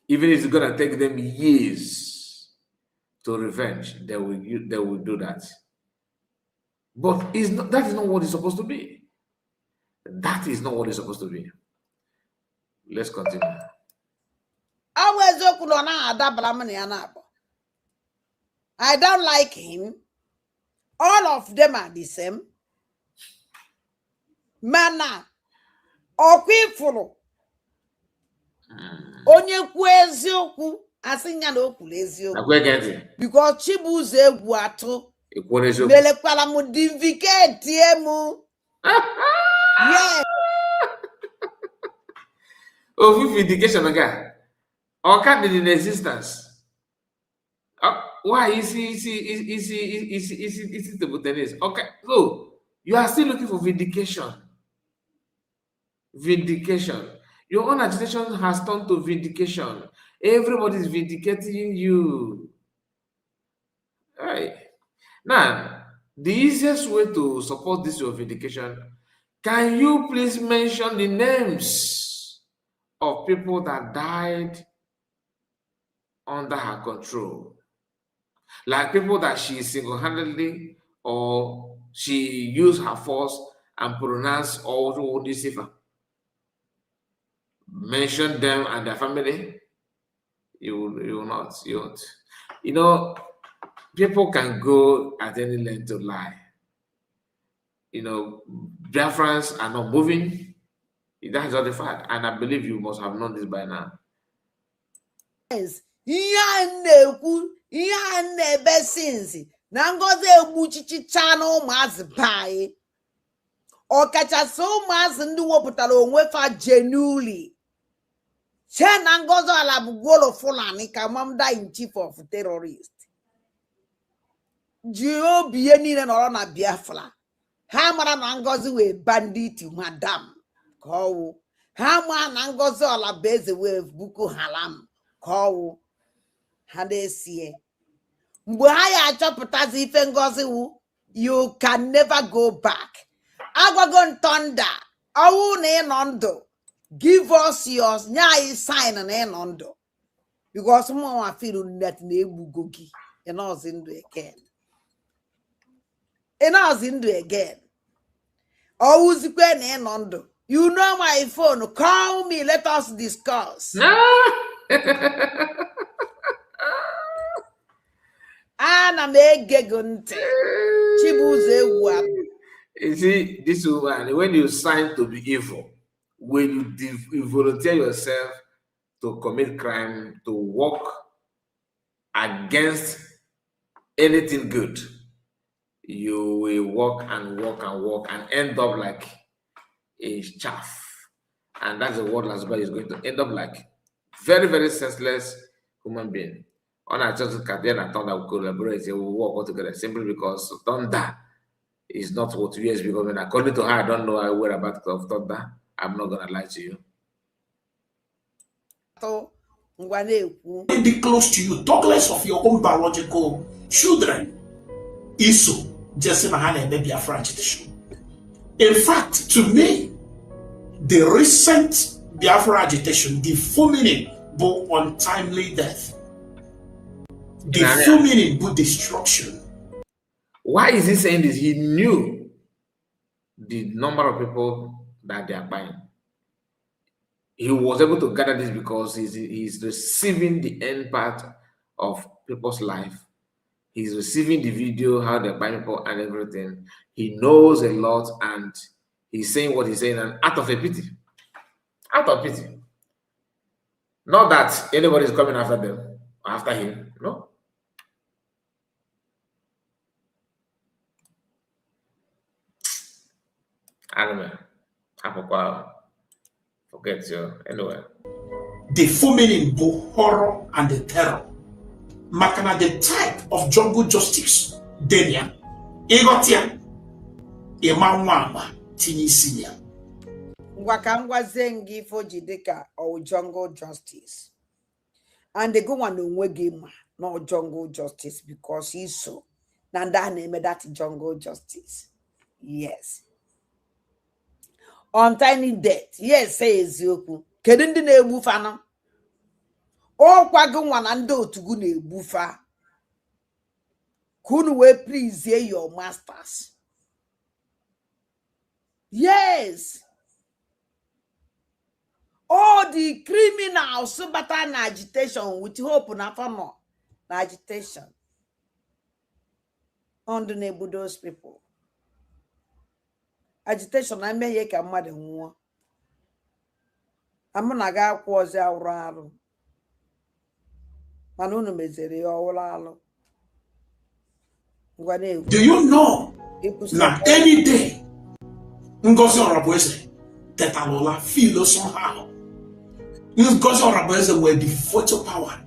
Even if it's gonna take them years to revenge, they will do that. But that is not what it's supposed to be. That is not what it's supposed to be. Let's continue. I don't like him. All of them are the same. Mana, okwifuru. Onye kwu eziokwu, asinya na okwulu eziokwu. Because Chibuzo egwu atụ. Melekwala mu divicate emu. Yes. Oh, vindication again. Or can it in existence? Why is it table tennis? Okay, so you are still looking for vindication. Vindication. Your own agitation has turned to vindication. Everybody is vindicating you. Right. Now, the easiest way to support this your vindication, can you please mention the names of people that died under her control? Like people that she single-handedly or she used her force and pronounced all this cipher. Mention them and their family. You will not. You won't. You know, people can go at any length to lie. You know, Biafrans are not moving. That is not the fact. And I believe you must have known this by now. Yes. Ihe a na-ebe sinsi na Ngozi egbuchichicha na ụmụazị baị ọkachasị ụmụazị ndị wepụtara onwe fa genuinely che na Ngozi ala bụ gwolo Fulani ka Commander in Chief of terrorist ji obi ihe niile nọrọ na Biafra. Ha mara na Ngozi wee bandit madam ka ọwụ. Ha mara na Ngozi ala bụ eze wee Boko Haram ka ọwụ. Ha na-esie mgbe ha ya achọpụtazi ife Ngozi wu, you can never go back. Agwago Ntonda ọwụ na ịnọ ndụ, give us yours, nye anyị sign na ịnọ ndụ, because mụnwa feel net na egbugo gị ịnọzi ndụ again. Ịnọzi ndụ again. Ọwụzikwe na ịnọ ndụ. You know my phone, call me, let us discuss. Ana m ege gị ntị. Chibuzo egwu atụ. You see, this woman, when you sign to be evil, when you volunteer yourself to commit crime, to work against anything good, you will work and work and work and end up like a chaff. And that's the word Lasuba is going to end up like. Very, very senseless human being. On our just Kadena and Thunder will collaborate, we will work all together simply because Thunder is not what USB government. According to her, I don't know her whereabouts of Thunder. I'm not gonna lie to you. Be close to you, talk less of your own biological children. Isu, just Biafra agitation. In fact, to me, the recent Biafra agitation, the full meaning, but untimely death. The full meaning, but destruction. Why is he saying this? He knew the number of people that they are buying. He was able to gather this because he's receiving the end part of people's life. He's receiving the video, how they're buying people and everything. He knows a lot and he's saying what he's saying, and out of a pity. Out of pity. Not that anybody is coming after them, after him, no. I don't know. Forget you. Anyway. The full meaning both horror and the terror. Makana the type of jungle justice. Denia. Egotia. Emawama. Tini senior. Wakangwa zengi for jideka or jungle justice. And they go on the game, no jungle justice because he's so. Nanda name that jungle justice. Yes. On tiny death. Yes, says Yoku. Kedin the name Bufana. All quagon one and do to go ne bufa. Couldn't we please hear your masters? Yes. All the criminals so better an agitation with hope na famo agitation on the neighbor those people. Agitation I may make a mother more. I'm gonna go was our Manunu misery all. Do you know that any day Ngozi Orabweze Tetalola feel somehow Ngozi Orabweze will be photo power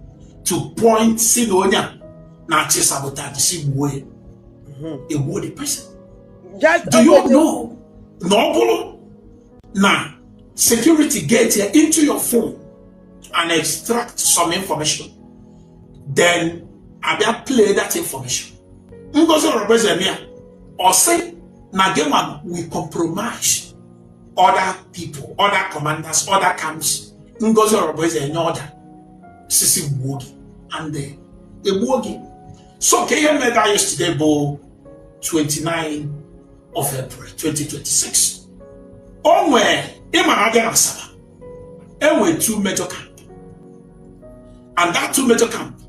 to point Sidonia na sabotage see way a worthy person. Do you know no na security get here into your phone and extract some information, then I will play that information. Ngozi Orabweze or say na game one we compromise other people, other commanders, other camps. Ngozi Orabweze in order Sisi Wogi and the Wogi. So KM made that yesterday, bo 29 of April 2026. Onwhere Imanaga Asaba, and we 2 major camp, and that 2 major camp.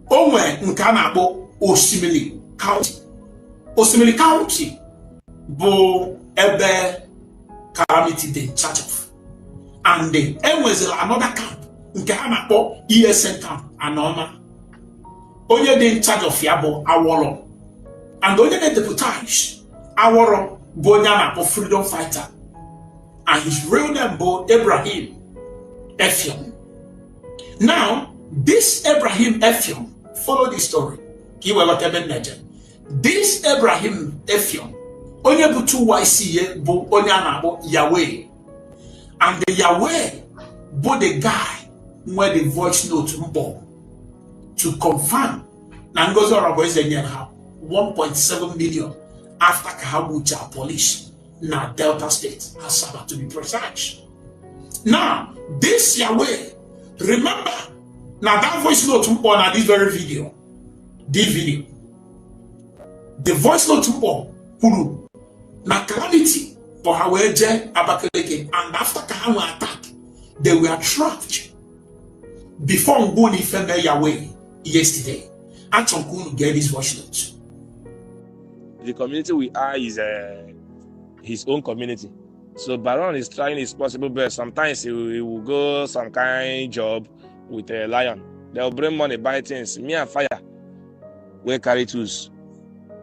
Onwhere Nkanabo Osimili County. Osimili County bo ebe calamity they charge of. And then was another camp. Nkanabo ESN camp anoma. Onye de in charge of Yabo Awolo. And onye de deputize Aworo Bonyana for freedom fighter. And his real name bo Ibrahim Effiong. Now, this Ibrahim Effiong, follow the story. This Ibrahim Effiong, onye butu YC bo onye bo Yahweh, and the Yahweh bo the guy where the voice note mbo to confirm na Ngozi Orabweze nyere 1.7 million after Kahabucha police na Delta State, Asaba to be precise. Now this Yahweh, remember now that voice note mbo na this very video. This video, the voice note to Hulu, na calamity for Haweje Abakaleke, and after Kahamu attack, they were trapped before Nguni Feme Yahweh yesterday. And Chonkunu get this voice note. The community we are is his own community. So Baron is trying his possible best. Sometimes he will go some kind job with a lion. They'll bring money, buy things. Me and Fire. We carry tools.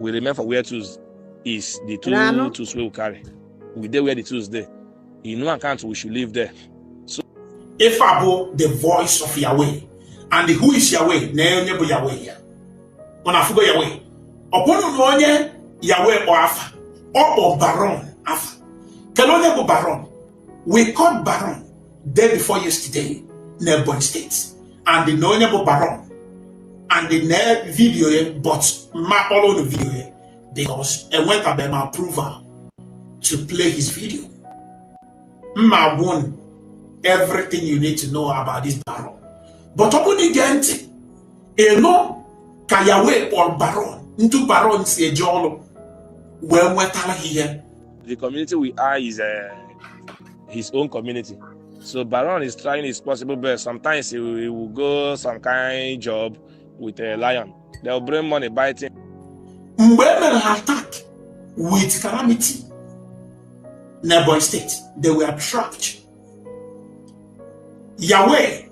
We remember where tools is the tools we will carry. We there where the tools there. In no account we should live there. So if Abo the voice of Yahweh, and who is Yahweh? Never Yahweh here. On Afugo Yahweh. Upon Monye Yahweh or Afa or Baron Afa. Kelonebo Baron. We caught Baron day before yesterday, Nebon State, and the Nonebo Baron. And the next video, but ma all of the video, because I went up my approval to play his video. Ma won everything you need to know about this Baron. But only gente, no Kayawe or Baron, into Baron say Jolo, when we're here. The community we are is his own community. So Baron is trying his possible best. Sometimes he will go some kind job with a lion. They'll bring money, buy things. Women attack with calamity. Neighboring state, they were trapped. Yahweh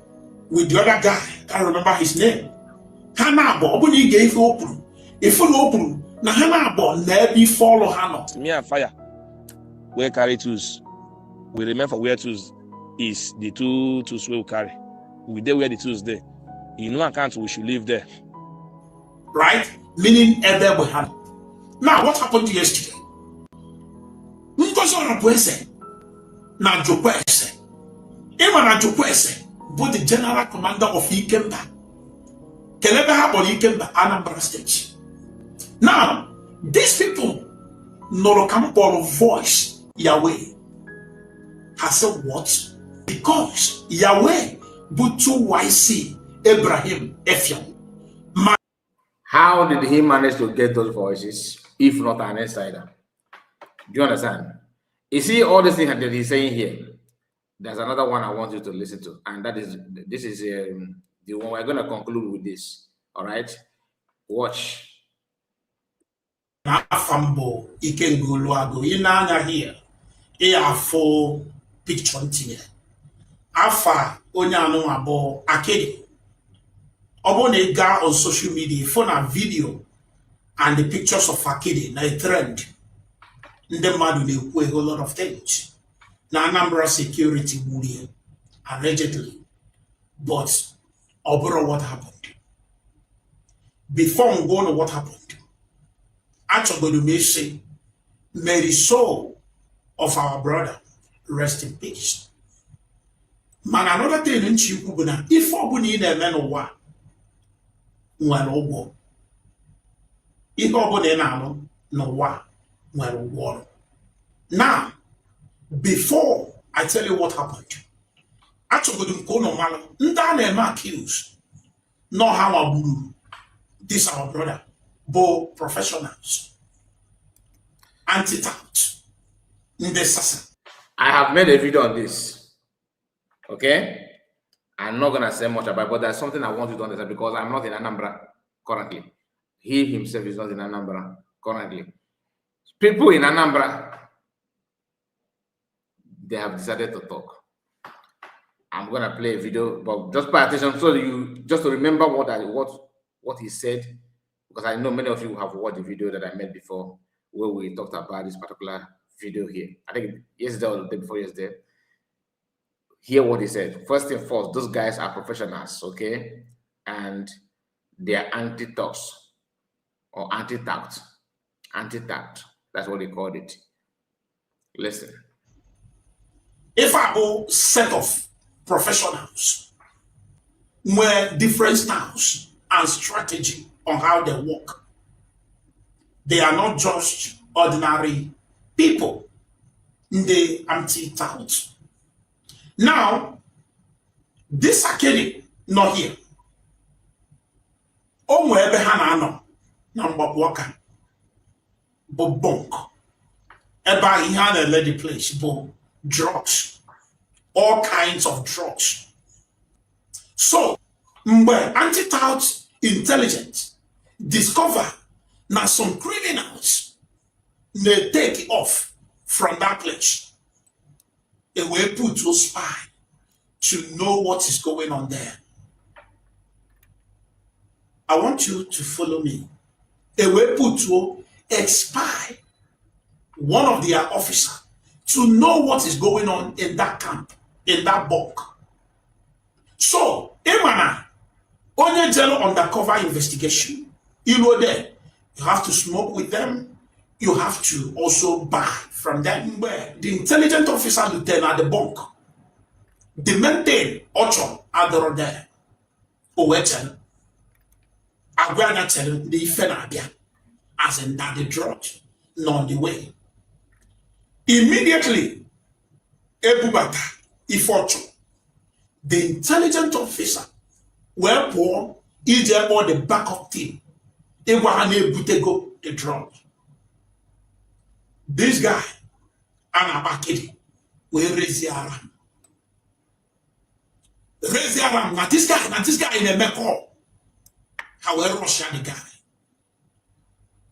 with the other guy, can't remember his name. Hanabo, when he gave open, if you open, Nahanabo, never follow Hano. Me and Fire, we carry tools. we remain for where tools is, the two tools we will carry. We there where the tools there. In no account, we should live there. Right? Meaning Ebe we have. Now, what happened yesterday? Ngozi Orabueze na Jokwese. Even na Jokwese, both the general commander of Ikenga. Kelebe happened Ikenga, Anambra State. Now, these people, Norokampo voice Yahweh. Has said what? Because Yahweh Butu YC Abraham Efiam. How did he manage to get those voices if not an insider? Do you understand? You see all the things that he's saying here. There's another one I want you to listen to, and that is the one we're going to conclude with this. All right, watch. Afambo Ikenga Luago inanya here. A full picture here. Afa onyano abo akede. Obone ga on social media phone and video and the pictures of akede na a trend. The man will a whole lot of things. Na Anambra security would allegedly, but oboro what happened. Before we go on what happened, actually may say, may the soul of our brother rest in peace. Man, another thing in Chikubuna, if Obuni in a man or what, one obo. If Obuni no what, one war. Now, before I tell you what happened, actually, no matter, Ndane accused, no how Aburu, this our brother, both professionals, anti-tout, I have made a video on this. Okay, I'm not gonna say much about it, but there's something I want you to understand because I'm not in Anambra currently. He himself is not in Anambra currently. People in Anambra, they have decided to talk. I'm gonna play a video, but just pay attention so you just to remember what he said, because I know many of you have watched the video that I made before where we talked about this particular video here. I think yesterday or the day before yesterday. Hear what he said. First and foremost, those guys are professionals, okay? And they are anti-tox or anti-tact. Anti-tact. That's what they called it. Listen. If I go set of professionals where different styles and strategy on how they work, they are not just ordinary people. They anti-tout. Now, this academy not here. Oh, wherever Hanano, number worker, but bunk. Eba he had a lady place, but drugs, all kinds of drugs. So, when anti-tout intelligence discover now some criminals, they take off from that place. They will put to spy to know what is going on there. I want you to follow me. They will put to spy one of their officers to know what is going on in that camp, in that bunk. So, Emana, only general undercover investigation, you know there, you have to smoke with them. You have to also buy from them. Where the intelligent officer lieutenant at the bunk, the maintain Ocho Adoro there. Owetel, Agwana tell the Ifenabia, as in that the drugs, not the way. Immediately, Ebubata, Ifocho, the intelligent officer, were poor, either or the backup team, they were unable to go the drugs. This guy, Anabakidi, will raise the alarm. Raise the alarm. Now this guy in a meko. However, Russia the guy.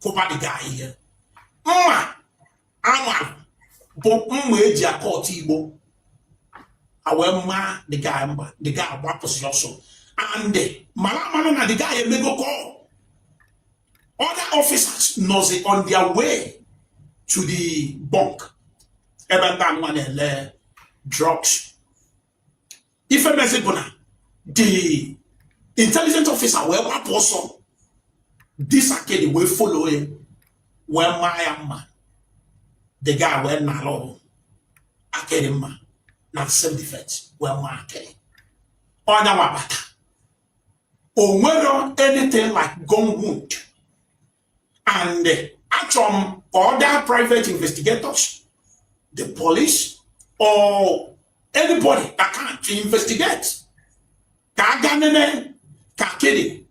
Copa the guy here. But Eja Cotibo. However, the guy was also. And the Malamana, the guy may go call. Other officers knows it on their way to the bunk. drugs. If a message, the intelligence officer will also this Akedi will follow him. Where my man, the guy went now, Akedi man, not self-defense, where my Akedi. Or now, or whether anything like gun wound. And actually, other private investigators, the police, or anybody that can't investigate, Kaganene, Kakedi,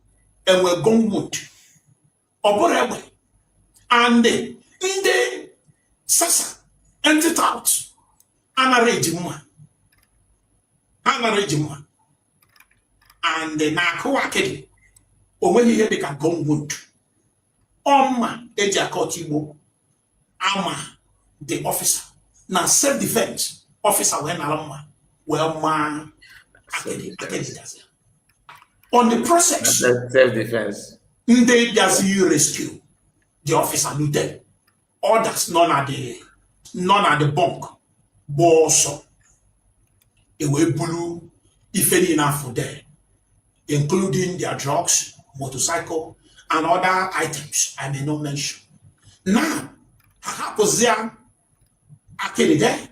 and we're gun wound. Or and in the Sasa, empty out, Anarejimua, and the Nakawakedi, or when he had a gun wound. Eja Kotibo, Ama, the officer. Now self-defense officer when Alama, well man, on the process, self-defense. They just you rescue the officer knew them. Others none at the bunk. Boso. Ewe bulu, if any enough for them, including their drugs, motorcycle, and other items I may not mention. Now, how was there actually there?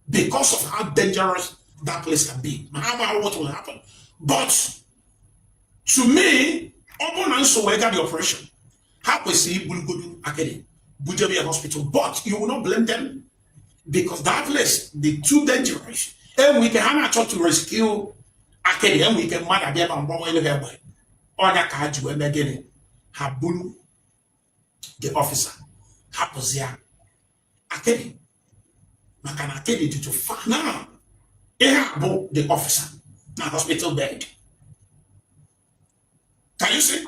Because of how dangerous that place can be. How what will happen? But to me, also got the operation. How we see Bulgudu Academy, Bujabia Hospital, but you will not blame them because that place the too dangerous. And we can have to rescue Academy, and we can mad them and borrow the hairway. Other cards were beginning. Habulu, the officer, Hapozia, Akedi, Makana Akedi to find now. Ehabo, the officer, now hospital bed. Can you see?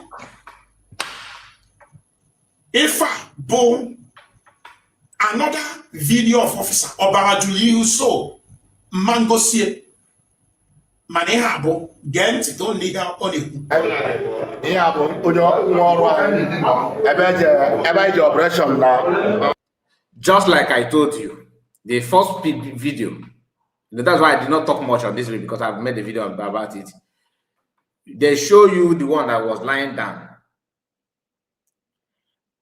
If I bone another video of officer, Obarajuli so mango see. Manehabo, Gent, don't need out on it. Operation now. Just like I told you, the first video, that's why I did not talk much on this video because I've made a video about it. They show you the one that was lying down.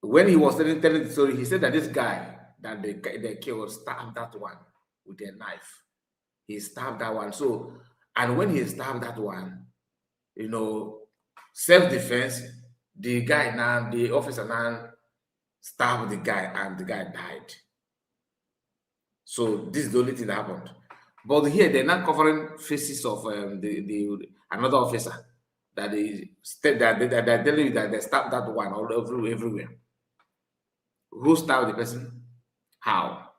When he was telling the story, he said that this guy that they killed stabbed that one with a knife. He stabbed that one. So, and when he stabbed that one, you know, self-defense, the guy now, the officer now stabbed the guy and the guy died. So this is the only thing that happened. But here they're not covering faces of another officer that they're telling you that they stabbed that one all everywhere. Who stabbed the person? How?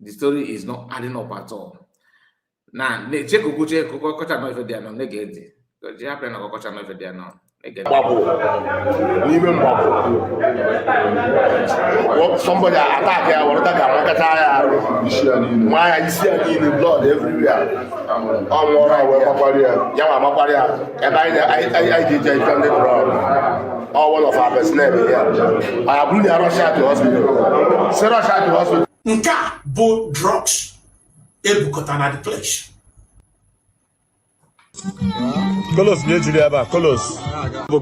The story is not adding up at all. Now, check somebody attack here, or why you see in the blood everywhere. All one of our personnel here. I have really rushed to hospital. Say rush to hospital. Nka bo drugs. Ebukota na the place. Colos, bien Juliaba, Colos.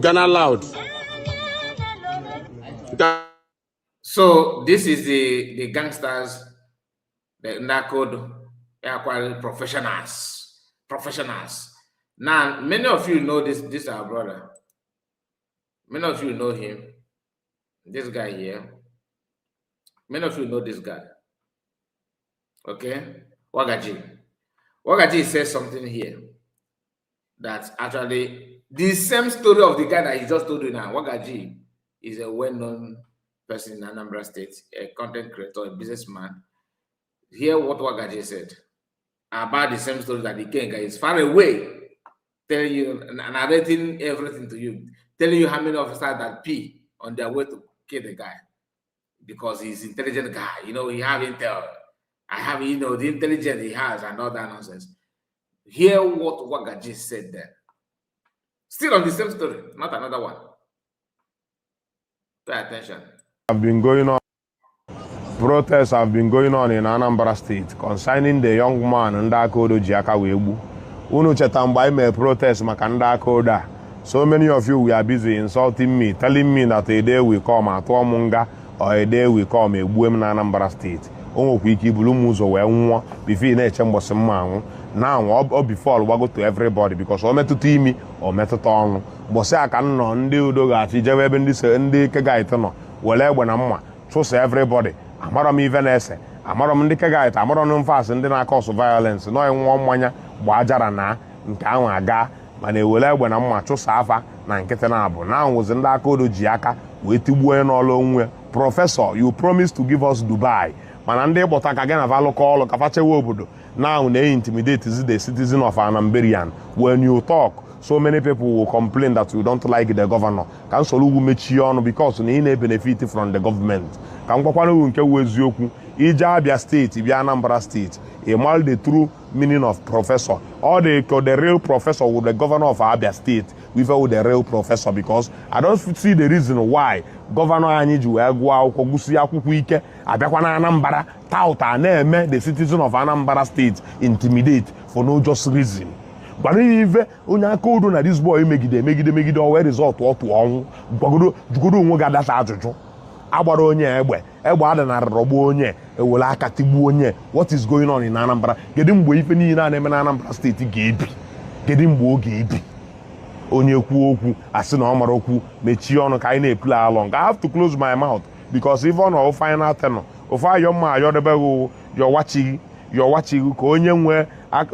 Ghana loud. So this is the gangsters, the narco professionals. Now, many of you know this our brother. Many of you know him. This guy here. Many of you know this guy. Okay? Wagaji. Wagaji says something here that actually the same story of the guy that he just told you now. Wagaji is a well-known person in Anambra State, a content creator, a businessman. Hear what Wagaji said about the same story that Ikenga is far away, telling you, narrating everything to you, telling you how many officers that pee on their way to kill the guy because he's an intelligent guy. You know, he have intel. I have, you know, the intelligence he has and all that nonsense. Hear what Wagaji said there. Still on the same story, not another one. Pay attention. I've been going on. protests have been going on in Anambra State concerning the young man ndị aka odo ji aka wee gbu. Unu cheta mgbe anyị mere protest maka ndị aka odo a. So many of you were busy insulting me, telling me that a day will come atụọ m nga or a day will come egbuo m na Anambra State. O nwekwa ike ibulu m ụzọ wee nwụọ before ị na-eche mbọsị mma anwụ. Now ọ before gbago to everybody because o metụta imi o metụta ọnụ. Mbọsị a ka nọ ndị udo ga-achị jewe ebe ndị Kegait nọ were egbe na mma chụsa everybody. Amarọ m ife na-ese, amarọ m ndị Kegait, amarọ m mfasị ndị na-akọsụ violence nọ nwụọ mmanya gba ajara na nke ahụ aga mana ewere egbe na mma chụsa afa na nkịtị na-abụ na nwụzi ndị aka odo ji aka wee tigbuo onye n'ọlụ onwe. Professor, you promised to give us Dubai mana ndị ịkpọta ka gị na valụkọ ọlụ ka fachewe obodo now they intimidate the citizen of Anambarian. When you talk, so many people will complain that you don't like the governor. Can solu mechi ọnụ because na ị na-benefit from the government. Ka m gwakwana unu nke wụ eziokwu ije Abia State bịa Anambra State mal the true meaning of professor or the real professor with the governor of Abia State with the real professor because I don't see the reason why governor anyị ji wee gụọ akwụkwọ gụsi akwụkwọ ike abịakwa na Anambra tauta na-eme the citizen of Anambra State intimidate for no just reason. Gbara ife onye aka odo na this boy megide o wee result otu ọnwụ jugodo onwe ga adasa ajụjụ agbara onye egbe ada na rọgbu onye ewere aka tigbuo onye. What is going on in Anambra? Kedu mgbe ife niile na-eme na Anambra steeti ga-ebi? Kedu mgbe ọ ga-ebi? Onye kwuo okwu asị na ọ mara okwu mechie ọnụ ka anyị na-play along. I have to close my mouth because if on our final tenor ofe ayọ mma ayọdebego yọwachighị ka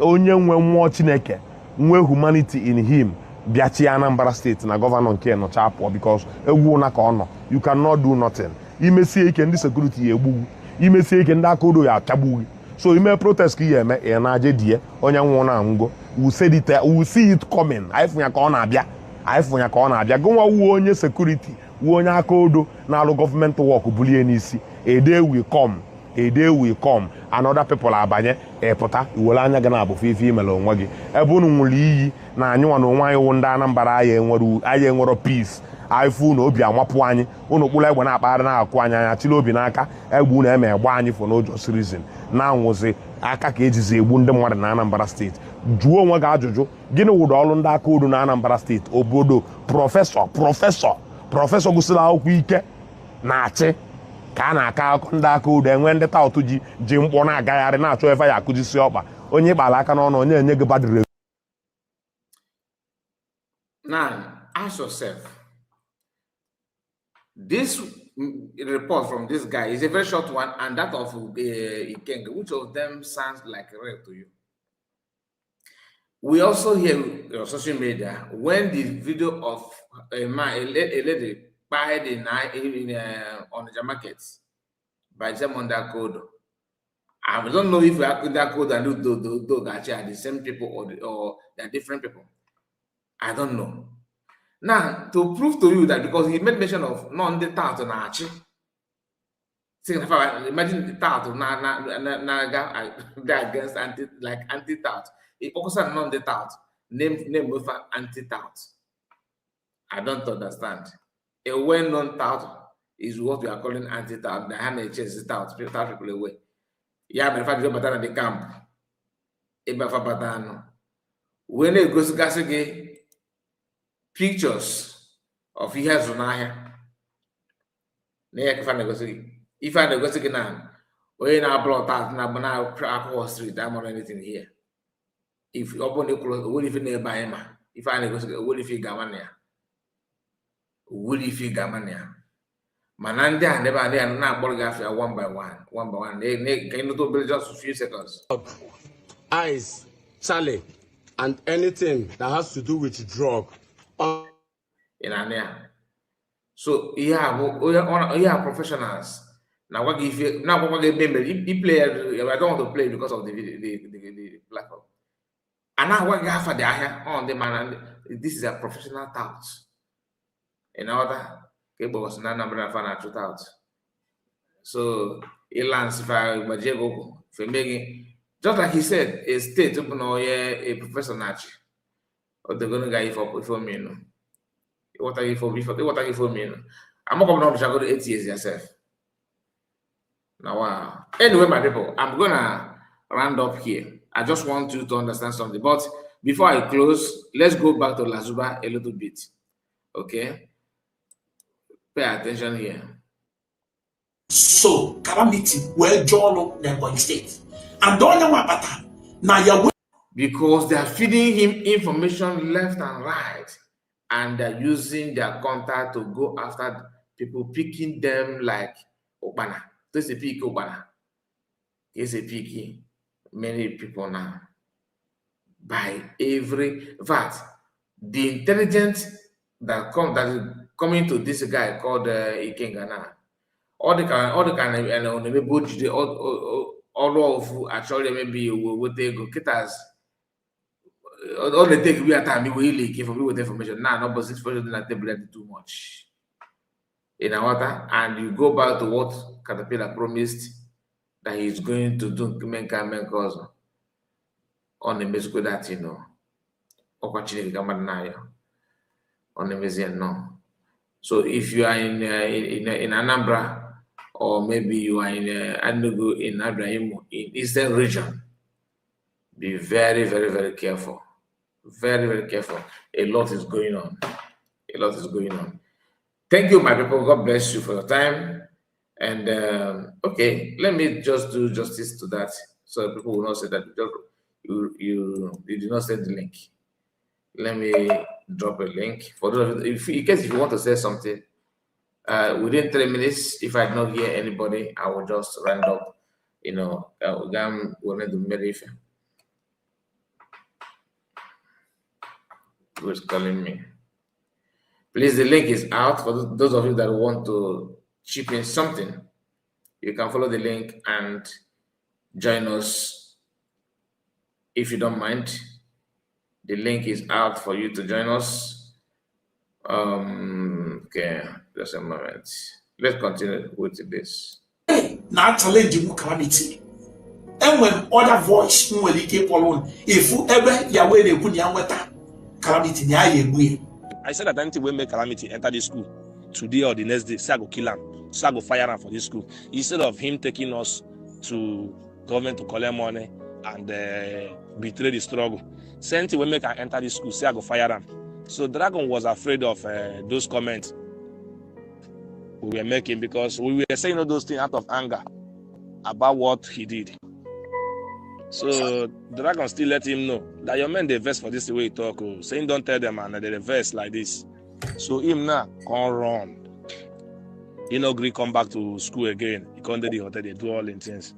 onye nwe mmụọ Chineke nwe humanity in him bịachi Anambra State na gọvanọ nke nọcha pụọ because egwu na ka ọ nọ. You cannot do nothing. Imesie ike ndị security ya egbugwu, imesie ike ndị aka odo ya achagbughị. So ime protest ka ihe eme ị na-aje die onye nwụọ na anwụgo. We see it coming. Anyị fụnya ka ọ na-abịa gụnwa wuo onye security wuo onye aka odo na-alụ gọọmenti work bulie n'isi. A day will come and other people abanye pụta iwere anya gị na-abụ fifi imere onwe gị ebe unu nwụrụ iyi na anyịnwa na onwe anyị wụ ndị Anambra anyị enwero peace anyị fụ na obi amapụ anyị unu kpụrụ egbe na-akpagharị na-akụ anyị anya chịrị obi n'aka egbe unu eme egbe anyị for no just reason na-anwụzi aka ka ejizi egbu ndị mmadụ na Anambra steeti. Jụọ onwe gị ajụjụ gịnị wụrụ ọrụ ndị aka odo na Anambra steeti obodo prọfesọ gụsịrị akwụkwọ ike na-achị ka a na-aka akụ ndị aka odo enwe ndị taụtụ ji mkpọ na-agagharị na-achọ ebe ya akụjisi ọkpa onye ịkpala aka n'ọnụ onye enye gị badịrị. Now ask yourself, this report from this guy is a very short one and that of Ikenga, which of them sounds like real to you? We also hear on social media when the video of a lady buying on the markets by them on that code. I don't know if that code and those actually are the same people or they're different people. I don't know. Now, to prove to you that because he made mention of non-detailed on Archie, imagine the title against anti-tout. He focused on non-detailed, name with anti-tout. I don't understand. A well-known tout is what we are calling anti-tout. The hand is tout people away. Yeah, but if I go back to the camp, when it goes to pictures of years on here. If I go to now, when I brought out now across street, I'm on anything here. If you open the close, what if you nearby him? If I go to what if you gamania? What if you gamania? Mananda never there now borgafia one by one. They can not build just a few seconds. Eyes, Charlie, and anything that has to do with drug. In Ania. So yeah, professionals. Now what if you what remember he play I don't want to play because of the platform. And now what got for the here on the man and this is a professional tout. In order cable was not number of financial tout. So he lands if I Majego for making just like he said, a state open or a professor nature. Or they're gonna guy for me, no. What are you for me? I'm not going to go to 8 years yourself. Now, anyway, my people, I'm gonna round up here. I just want you to understand something. But before I close, let's go back to Lasuba a little bit. Okay, pay attention here. So calamity where John Nebon State. And don't know about that. Now you're because they are feeding him information left and right, and they're using their contact to go after people, picking them like Obana. This is a pick Obana. He's a picky many people now. By every fact, the intelligence that is coming to this guy called Ikenga now. All the kind of and maybe all of actually maybe what they go kitas all the take we are time we leak for me with information now not but this person that they blend too much in our water, and you go back to what Caterpillar promised that he's going to do men cause on the musical that opportunity come now on the museum no. So if you are in Anambra, or maybe you are in Anugu in Abraham in Eastern region, be very, very, very careful. Very, very careful. A lot is going on. A lot is going on. Thank you, my people. God bless you for your time. And okay, let me just do justice to that, so people will not say that you did not send the link. Let me drop a link for those of you, in case if you want to say something. Within 3 minutes, if I don't hear anybody, I will just round up. Who's calling me? Please, the link is out for those of you that want to chip in something. You can follow the link and join us if you don't mind. The link is out for you to join us. Okay, just a moment. Let's continue with this. now challenge calamity. And when other voice will keep on, if you ever Yahweh they put your water calamity, I said that anything will make calamity enter this school today or the next day, say I go kill him, say I go fire him for this school. Instead of him taking us to government to collect money and betray the struggle, say anything will make I enter this school, say I go fire him. So Dragon was afraid of those comments we were making, because we were saying all those things out of anger about what he did. So Dragon still let him know that your men they verse for this the way he talk, saying don't tell them and they verse like this. So him now can't run. He no agree come back to school again. He can't do the hotel, they do all in things.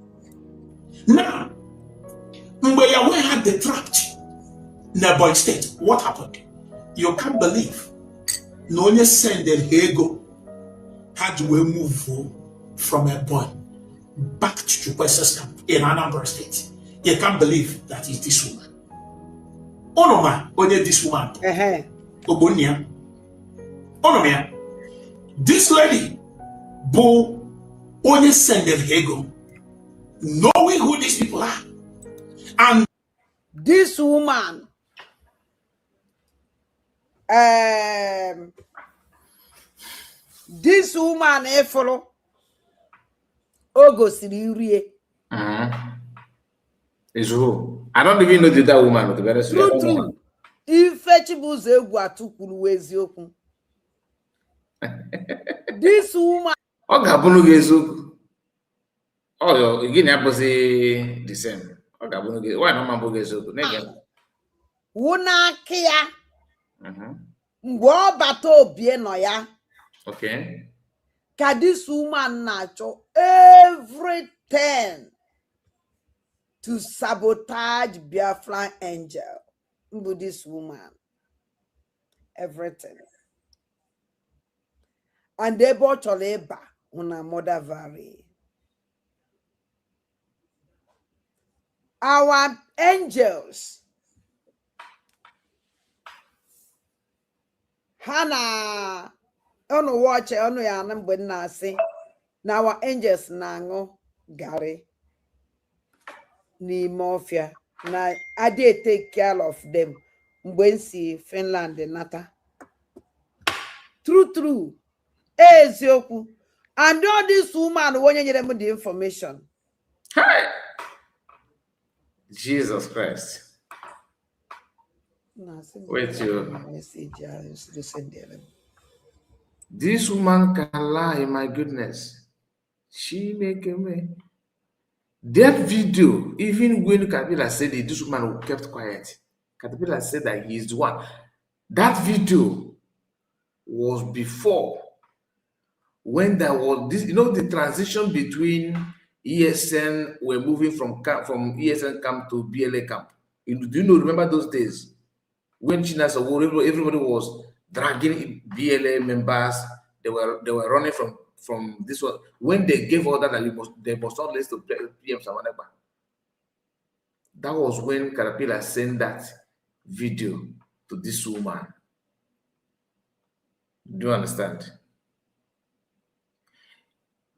Now, when Yahweh had the trapped Nebon State, what happened? You can't believe. No one send the Hego had to move from a boy back to Chukwuesa's camp in Anambra State. You can't believe that is this woman. Onoma, only this woman. Obonia. Onomia. This lady, Bo, only send the Hego, knowing who these people are. And this woman, follow Ogosiri. Is who? I don't even know that woman. To be honest, true. Ifechibuze Gwatukwuru eziokwu. This woman. Oh, Gabunu Gezu. Oh, you get the same. Oh, Gabunu Gezu. Why no Mambo Gezu? Wuna kia. Ngwo bato obie no ya. Okay. Ka this woman nacho everything to sabotage Biafra angel. This woman. Everything. And they bought Choleba on a mother valley. Our angels. Hana. Ono watch ono ya nambe nasi. Na our angels nango Gary. Ni mafia. Na I did take care of them. Mwensi Finland nata. True. Eziokwu. And all this woman when you them the information. Hi. Jesus Christ. Wait you. Message I used to send them. This woman can lie, my goodness. She make me. That video, even when Kabila said it, this woman kept quiet. Kabila said that he is the one. That video was before when there was this, the transition between ESN were moving from ESN camp to BLA camp. Do you remember those days when China everybody was dragging BLA members? They were running from this one when they gave order that they must not listen to PM Samaneba. That was when Caterpillar sent that video to this woman. Do you understand?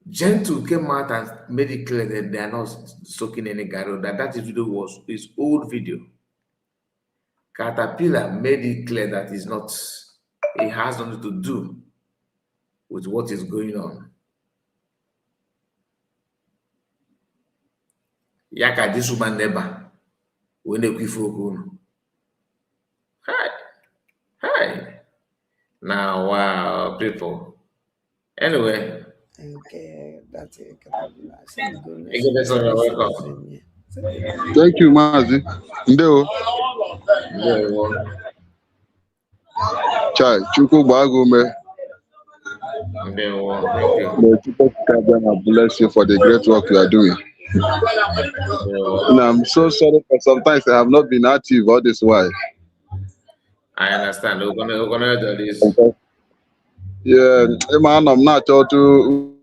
Gentle came out and made it clear that they are not soaking any garo, that video was his old video. Caterpillar made it clear that it has nothing to do with what is going on. Yaka this woman never when they Hi. Now wow, people. Anyway. Okay, that's it. You're welcome. Thank you, Mazi. Ndeo. Chai, Chuku Bagume. May Chuku bless you for the great work you are doing. And I'm so sorry for sometimes I have not been active all this while. I understand. We're gonna do this. Okay. Yeah, man, I'm not sure to.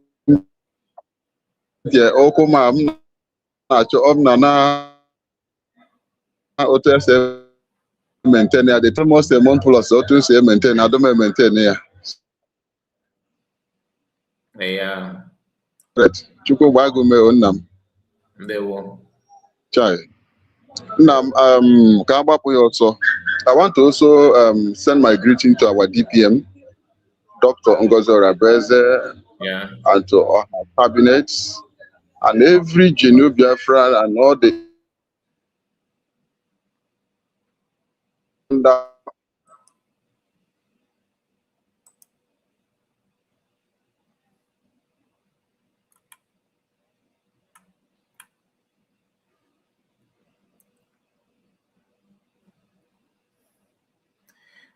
Yeah, Okuma, I'm not sure. I'm not. OTS maintain. They almost a month plus. OTS maintain. I don't maintain here. Yeah. Right. Chuko Bagume Onam. They will. Chai. Nam also. I want to also send my greeting to our DPM, Dr. Ngozi Rabeze, and to all her cabinets, and every Genu Biafra and all the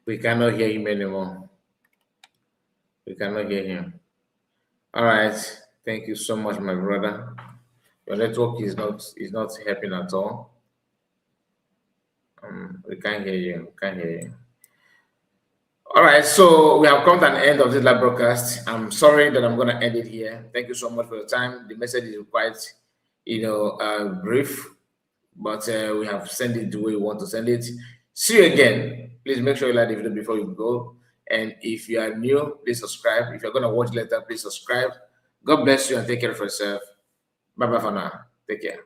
We cannot hear him anymore. We cannot hear him. All right. Thank you so much, my brother. Your network is not helping at all. We can't hear you. We can't hear you. All right. So we have come to an end of this live broadcast. I'm sorry that I'm going to end it here. Thank you so much for your time. The message is quite, brief, but we have sent it the way we want to send it. See you again. Please make sure you like the video before you go. And if you are new, please subscribe. If you're going to watch later, please subscribe. God bless you and take care of yourself. Bye-bye for now. Take care.